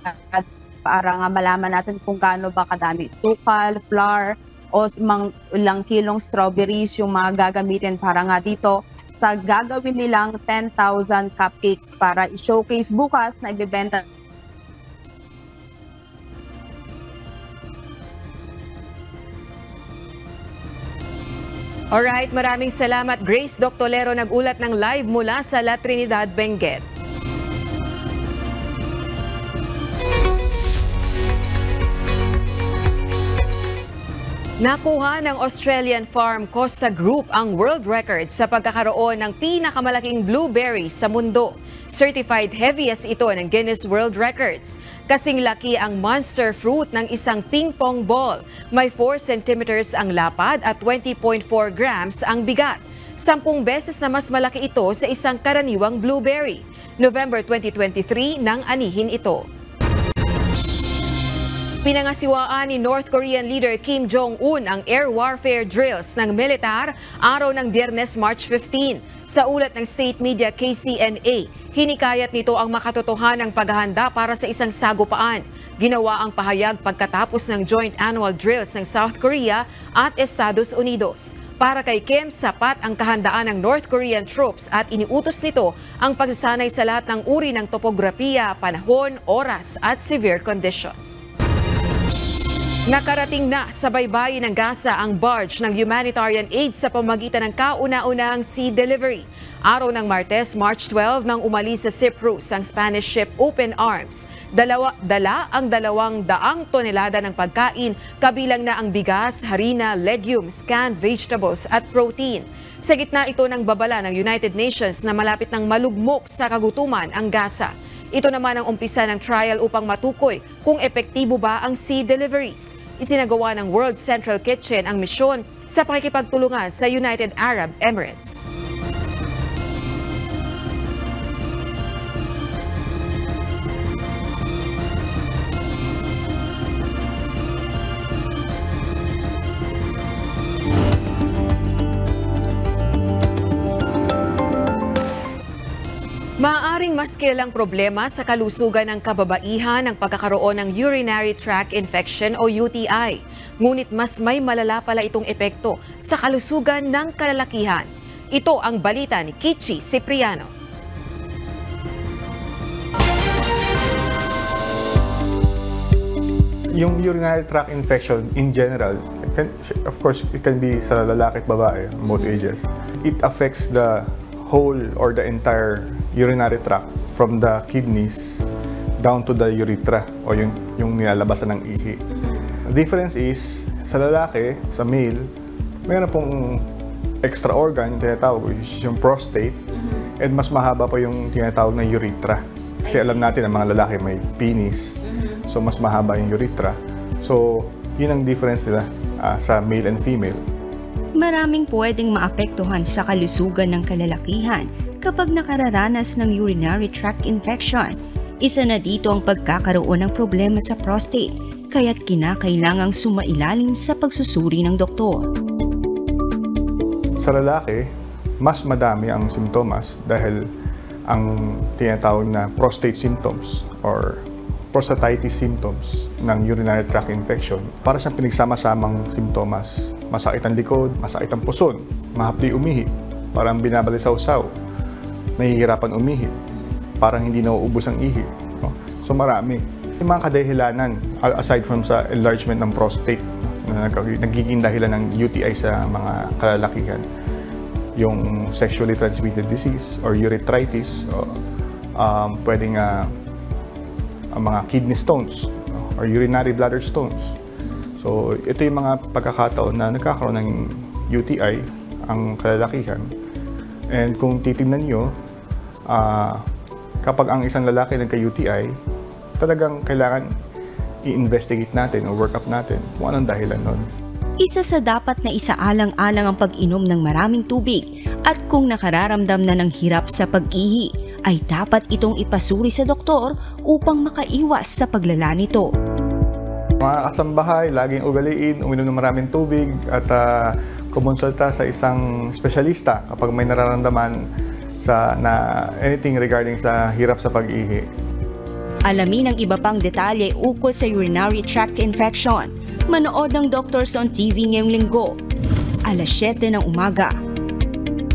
para nga malaman natin kung gaano ba kadami sukal, flour o ilang kilong strawberries yung mga gagamitin para nga dito sa gagawin nilang 10,000 cupcakes para i-showcase bukas na ibebenta. Alright, maraming salamat Grace Doctolero, nag-ulat ng live mula sa La Trinidad, Benguet. Nakuha ng Australian Farm Costa Group ang world record sa pagkakaroon ng pinakamalaking blueberries sa mundo. Certified heaviest ito ng Guinness World Records. Kasing laki ang monster fruit ng isang ping-pong ball. May 4 centimeters ang lapad at 20.4 grams ang bigat. 10 beses na mas malaki ito sa isang karaniwang blueberry. November 2023 nang anihin ito. Pinangasiwaan ni North Korean leader Kim Jong-un ang air warfare drills ng militar araw ng Biyernes, March 15. Sa ulat ng state media KCNA, hinikayat nito ang makatotohanang paghahanda para sa isang sagupaan. Ginawa ang pahayag pagkatapos ng joint annual drills ng South Korea at Estados Unidos. Para kay Kim, sapat ang kahandaan ng North Korean troops at iniutos nito ang pagsasanay sa lahat ng uri ng topografiya, panahon, oras at severe conditions. Nakarating na sa baybayin ng Gaza ang barge ng humanitarian aid sa pamamagitan ng kauna-unahang sea delivery. Araw ng Martes, March 12, nang umalis sa Cyprus ang Spanish ship Open Arms. Dala ang 200 tonelada ng pagkain, kabilang na ang bigas, harina, legumes, canned vegetables at protein. Sa gitna ito ng babala ng United Nations na malapit ng malugmok sa kagutuman ang Gaza. Ito naman ang umpisa ng trial upang matukoy kung epektibo ba ang sea deliveries. Isinagawa ng World Central Kitchen ang misyon sa pakikipagtulungan sa United Arab Emirates. Maaaring mas kilalang problema sa kalusugan ng kababaihan ang pagkakaroon ng urinary tract infection o UTI. Ngunit mas may malala pala itong epekto sa kalusugan ng kalalakihan. Ito ang balita ni Kichi Cipriano. Yung urinary tract infection in general, of course, it can be sa lalaki at babae, both ages. It affects the whole or the entire urinary tract from the kidneys down to the urethra o yung nilalabasan ng ihi. The difference is, sa lalaki, sa male, mayroon pong extra organ, yung tinatawag, yung prostate, and mas mahaba pa yung tinatawag na urethra. Kasi alam natin ang mga lalaki may penis, so mas mahaba yung urethra. So, yun ang difference nila sa male and female. Maraming pwedeng maapektuhan sa kalusugan ng kalalakihan kapag nakararanas ng urinary tract infection. Isa na dito ang pagkakaroon ng problema sa prostate, kaya't kinakailangang sumailalim sa pagsusuri ng doktor. Sa lalaki, mas madami ang simptomas dahil ang tinatawag na prostate symptoms or prostatitis symptoms ng urinary tract infection, para siyang pinagsama-samang simptomas. Masakit ang likod, masakit ang puson, mahapdi umihi, parang binabalisaw-saw, nahihirapan umihi, parang hindi nauubos ang ihi. No? So marami. Yung mga kadahilanan, aside from sa enlargement ng prostate, na nagiging dahilan ng UTI sa mga kalalakihan, yung sexually transmitted disease or urethritis, pwedeng mga kidney stones or urinary bladder stones. So ito yung mga pagkakataon na nagkakaroon ng UTI ang kalalakihan. And kung titingnan nyo, kapag ang isang lalaki nagka-UTI, talagang kailangan i-investigate natin o work up natin kung anong dahilan nun. Isa sa dapat na isaalang-alang ang pag-inom ng maraming tubig at kung nakararamdam na ng hirap sa pag-ihi, ay dapat itong ipasuri sa doktor upang makaiwas sa paglala nito. Mga kasambahay, laging ugaliin, uminom ng maraming tubig at kumonsulta sa isang espesyalista kapag may nararamdaman na anything regarding sa hirap sa pag-ihi. Alamin ang iba pang detalye ukol sa urinary tract infection. Manood ng Doctors on TV ngayong linggo, alas 7 ng umaga.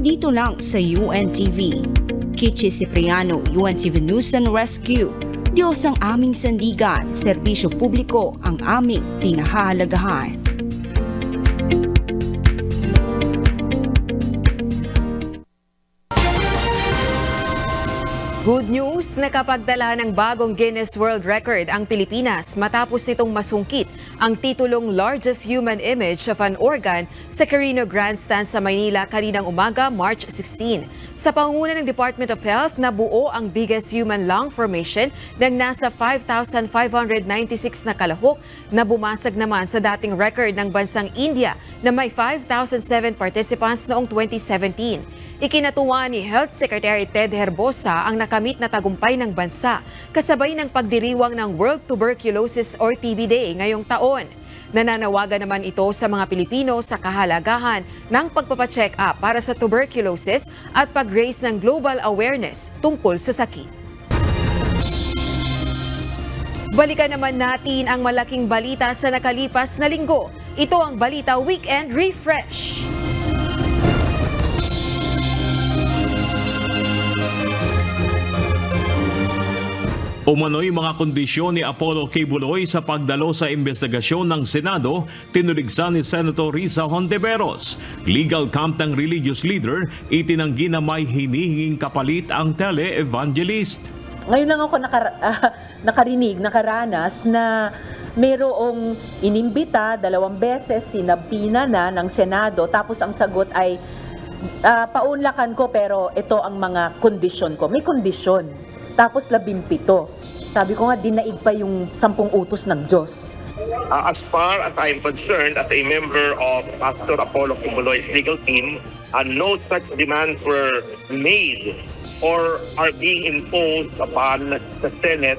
Dito lang sa UNTV. Kichi Cipriano, UNTV News and Rescue. Diyos ang aming sandigan, serbisyo publiko ang aming pinahahalagahan. Good news, nakapagdala ng bagong Guinness World Record ang Pilipinas matapos nitong masungkit ang titulong largest human image of an organ sa Carino Grandstand sa Maynila kaninang umaga, March 16. Sa pangunguna ng Department of Health, nabuo ang biggest human lung formation ng nasa 5,596 na kalahok na bumasag naman sa dating record ng bansang India na may 5,007 participants noong 2017. Ikinatuwa ni Health Secretary Ted Herbosa ang nakamit na tagumpay ng bansa kasabay ng pagdiriwang ng World Tuberculosis or TB Day ngayong taon. Nananawagan naman ito sa mga Pilipino sa kahalagahan ng pagpapacheck up para sa tuberculosis at pag-raise ng global awareness tungkol sa sakit. Balikan naman natin ang malaking balita sa nakalipas na linggo. Ito ang Balita Weekend Refresh. Umano'y mga kondisyon ni Apollo K. Buloy sa pagdalo sa investigasyon ng Senado, tinuligsan ni Senator Risa Hontiveros. Legal camp ng religious leader, itinanggi na may hinihinging kapalit ang tele-evangelist. Ngayon lang ako nakaranas na mayroong inimbita 2 beses, sinabina na ng Senado, tapos ang sagot ay paunlakan ko pero ito ang mga kondisyon ko. May kondisyon. Tapos 17. Sabi ko nga, dinaig pa yung 10 utos ng Diyos. As far as I'm concerned, as a member of Pastor Apollo Kibuloy's legal team, no such demands were made or are being imposed upon the Senate,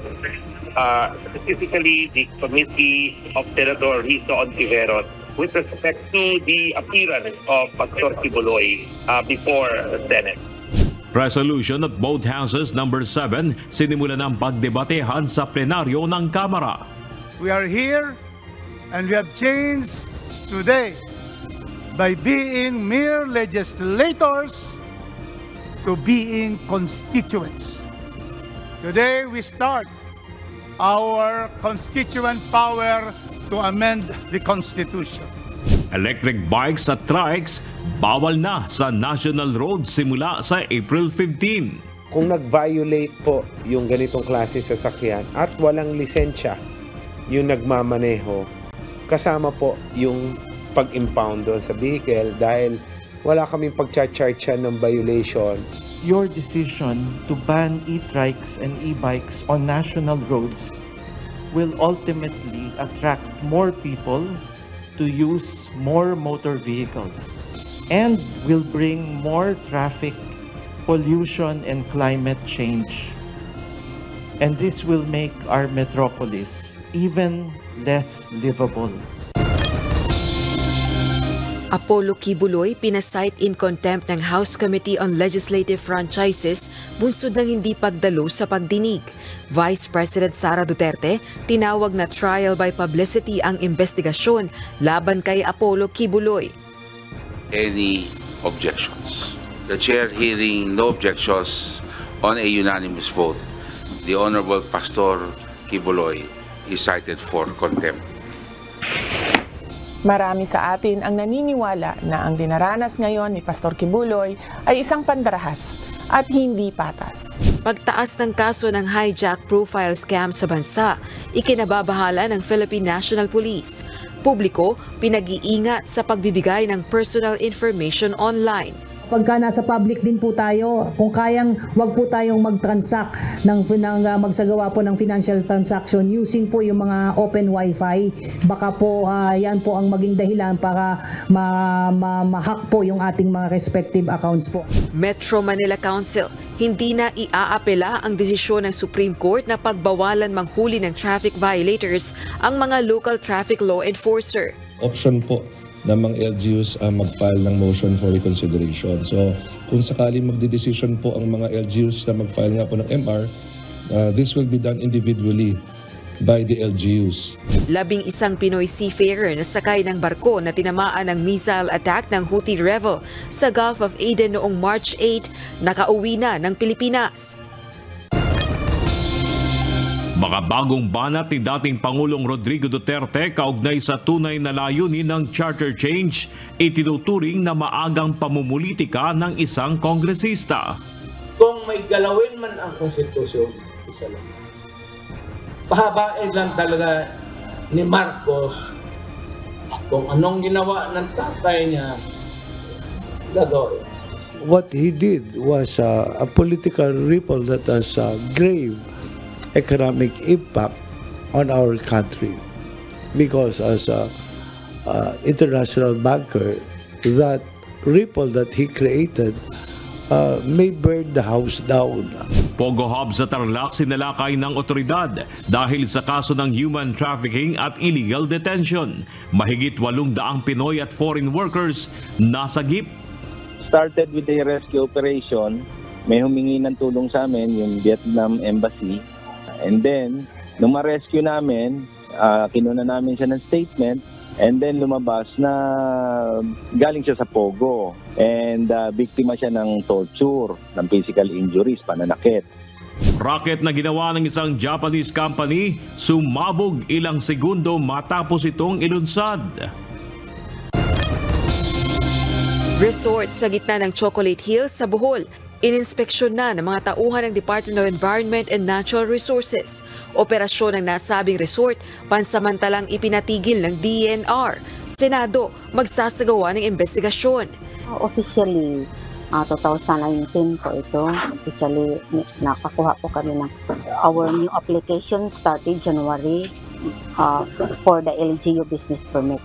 specifically the Committee of Senator Risa Hontiveros, with respect to the appearance of Pastor Kibuloy before the Senate. Resolution at both houses number 7 sinimulan ng pagdebatehan sa plenaryo ng Kamara. We are here and we have changed today by being mere legislators to being constituents. Today we start our constituent power to amend the Constitution. Electric bikes at trikes bawal na sa national road simula sa April 15. Kung nag-violate po yung ganitong klase sasakyan at walang lisensya yung nagmamaneho, kasama po yung pag-impound doon sa vehicle dahil wala kaming pagcha-charge ng violation. Your decision to ban e-trikes and e-bikes on national roads will ultimately attract more people to use more motor vehicles and will bring more traffic, pollution, and climate change. And this will make our metropolis even less livable. Apollo Kibuloy pinasight in contempt ng House Committee on Legislative Franchises bunsod ng hindi pagdalo sa pagdinig. Vice President Sara Duterte tinawag na trial by publicity ang investigasyon laban kay Apollo Kibuloy. Any objections? The chair hearing no objections on a unanimous vote. The Honorable Pastor Kibuloy is cited for contempt. Marami sa atin ang naniniwala na ang dinaranas ngayon ni Pastor Kibuloy ay isang pandarahas at hindi patas. Pagtaas ng kaso ng hijack profile scam sa bansa, ikinababahala ng Philippine National Police. Publiko, pinag-iingat sa pagbibigay ng personal information online. Pagka nasa public din po tayo, kung kayang wag po tayong mag-transact magsagawa po ng financial transaction using po yung mga open wifi, baka po yan po ang maging dahilan para ma-hack po yung ating mga respective accounts po. Metro Manila Council, hindi na iaapela ang desisyon ng Supreme Court na pagbawalan manghuli ng traffic violators ang mga local traffic law enforcer. Option po ng mga LGUs mag-file ng motion for reconsideration. So kung sakaling magdedesisyon po ang mga LGUs na mag-file nga po ng MR, this will be done individually by the LGUs. 11 Pinoy seafarer na sakay ng barko na tinamaan ng missile attack ng Houthi rebel sa Gulf of Aden noong March 8, nakauwi na ng Pilipinas. Mga bagong banat ni dating Pangulong Rodrigo Duterte kaugnay sa tunay na layunin ng charter change, itinuturing na maagang pamumulitika ng isang kongresista. Kung may galawin man ang konstitusyon, isa lang. Pahabain lang talaga ni Marcos kung anong ginawa ng tatay niya, gagawin. What he did was a political ripple that has grave economic impact on our country, because as a international banker, that ripple that he created may burn the house down. Pogo Hub sa Tarlac sinalakay ng otoridad dahil sa kaso ng human trafficking at illegal detention. Mahigit 800 Pinoy at foreign workers nasagip. Started with the rescue operation. May humingi ng tulong sa amin yung Vietnam Embassy. And then, nung ma-rescue namin, kinuna namin siya ng statement, and then lumabas na galing siya sa Pogo. And biktima siya ng torture, ng physical injuries, pananakit. Racket na ginawa ng isang Japanese company, sumabog ilang segundo matapos itong ilunsad. Resort sa gitna ng Chocolate Hills sa Bohol. Ininspeksyon na ng mga tauhan ng Department of Environment and Natural Resources. Operasyon ng nasabing resort, pansamantalang ipinatigil ng DENR. Senado, magsasagawa ng investigasyon. Officially, 2019 po ito. Officially, nakakuha po kami ng our new application started January for the LGU business permit.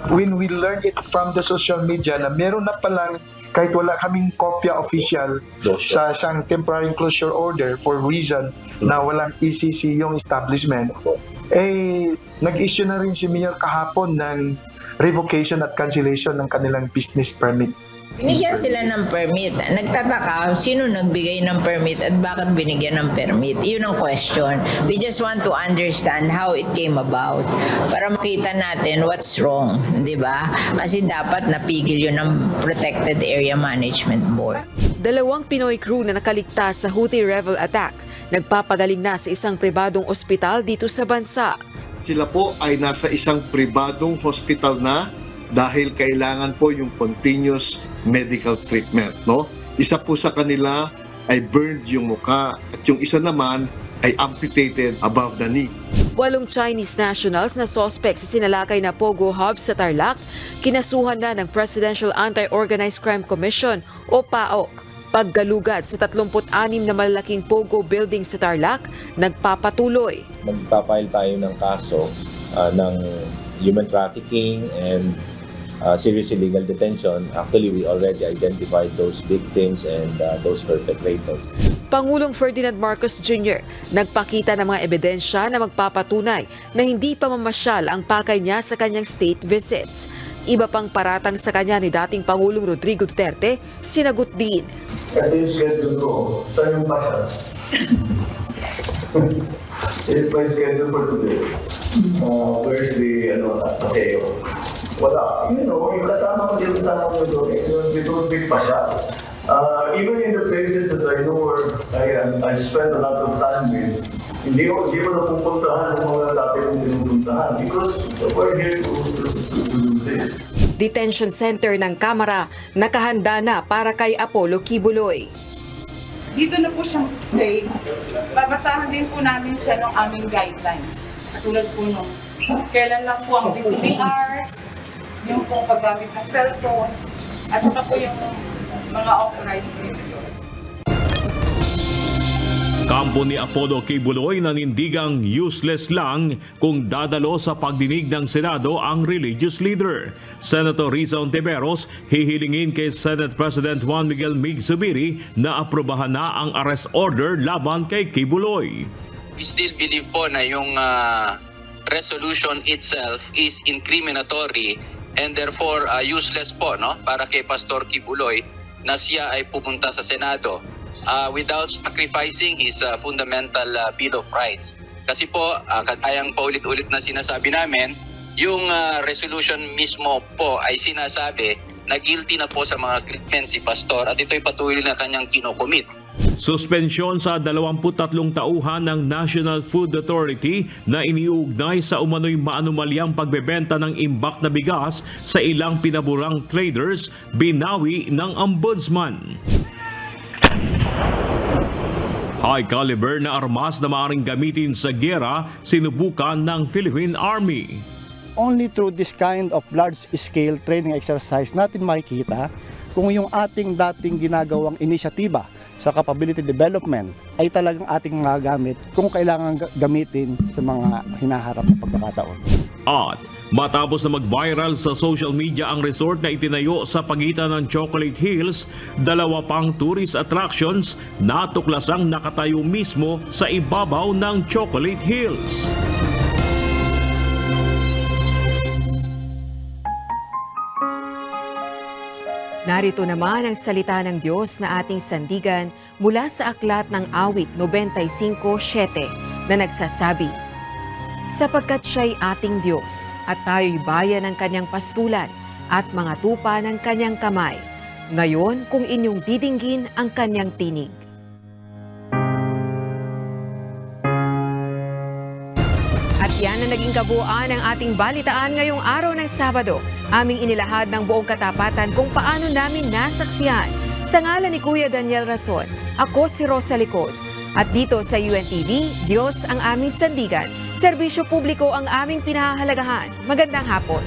When we learned it from the social media na meron na palang kahit wala kaming kopya official sa isang temporary closure order for reason na walang ECC yung establishment, nag-issue na rin si Mayor kahapon ng revocation at cancellation ng kanilang business permit. Binigyan sila ng permit. Nagtataka, sino nagbigay ng permit at bakit binigyan ng permit? Yun ang question. We just want to understand how it came about para makita natin what's wrong, di ba? Kasi dapat napigil yun ng Protected Area Management Board. 2 Pinoy crew na nakaligtas sa Houthi rebel attack. Nagpapagaling na sa isang pribadong ospital dito sa bansa. Sila po ay nasa isang pribadong hospital na dahil kailangan po yung continuous medical treatment, no? Isa po sa kanila ay burned yung muka at yung isa naman ay amputated above the knee. 8 Chinese nationals na suspect sa sinalakay na Pogo Hub sa Tarlac, kinasuhan na ng Presidential Anti-Organized Crime Commission o PAOC. Paggalugad sa 36 na malalaking Pogo building sa Tarlac, nagpapatuloy. Magpapile tayo ng kaso ng human trafficking and serious illegal detention. Actually, we already identified those victims and those perpetrators. Pangulong Ferdinand Marcos Jr. nagpakita ng mga ebidensya na magpapatunay na hindi pa mamasyal ang pakay niya sa kanyang state visits. Iba pang paratang sa kanya ni dating Pangulong Rodrigo Duterte, sinagot din. Ito yung schedule ko. Saan yung pasyal? It's my schedule for today. Where's the paseo? Wala. Yung kasama ko dito sa mga doon, ito big pasyal. Even in the places that I know where I spend a lot of time with, hindi ko napupuntahan ng mga dati kong pinupuntahan because we're here to do this. Detention center ng Kamara nakahanda na para kay Apollo Kibuloy. Dito na po siya mag-stay. Babasahan din po namin siya ng aming guidelines. Katulad po nung kailan lang po ang visiting hours, yung pong paggamit ng cellphone, at saka po yung mga authorized visitors. Kampo ni Apollo Kibuloy nanindigang useless lang kung dadalo sa pagdinig ng Senado ang religious leader. Senator Risa Ontiveros hihilingin kay Senate President Juan Miguel Mig Zubiri na aprobahan na ang arrest order laban kay Kibuloy. We still believe po na yung resolution itself is incriminatory and therefore useless po, no, para kay Pastor Kibuloy na siya ay pupunta sa Senado. Without sacrificing his fundamental Bill of Rights. Kasi po, kagayang paulit-ulit na sinasabi namin, yung resolution mismo po ay sinasabi na guilty na po sa mga krimen si Pastor at ito'y patuloy na kanyang kinocommit. Suspensyon sa 23 tauhan ng National Food Authority na iniugnay sa umano'y maanumalyang pagbebenta ng imbak na bigas sa ilang pinaburang traders, binawi ng Ombudsman. High caliber na armas na maaaring gamitin sa giyera sinubukan ng Philippine Army. Only through this kind of large-scale training exercise natin makikita kung yung ating dating ginagawang inisyatiba sa capability development ay talagang ating magagamit kung kailangan gamitin sa mga hinaharap na pagkakataon. At matapos na mag-viral sa social media ang resort na itinayo sa pagitan ng Chocolate Hills, 2 pang tourist attractions na tuklasang nakatayo mismo sa ibabaw ng Chocolate Hills. Narito naman ang salita ng Diyos na ating sandigan mula sa aklat ng Awit 95:7 na nagsasabi, sapagkat siya'y ating Diyos at tayo'y bayan ng kanyang pastulan at mga tupa ng kanyang kamay. Ngayon kung inyong didinggin ang kanyang tinig. At yan ang naging kabuuan ng ating balitaan ngayong araw ng Sabado. Aming inilahad ng buong katapatan kung paano namin nasaksihan. Sa ngalan ni Kuya Daniel Rason, ako si Rosa Licos. At dito sa UNTV, Diyos ang aming sandigan. Serbisyo publiko ang aming pinahahalagahan. Magandang hapon.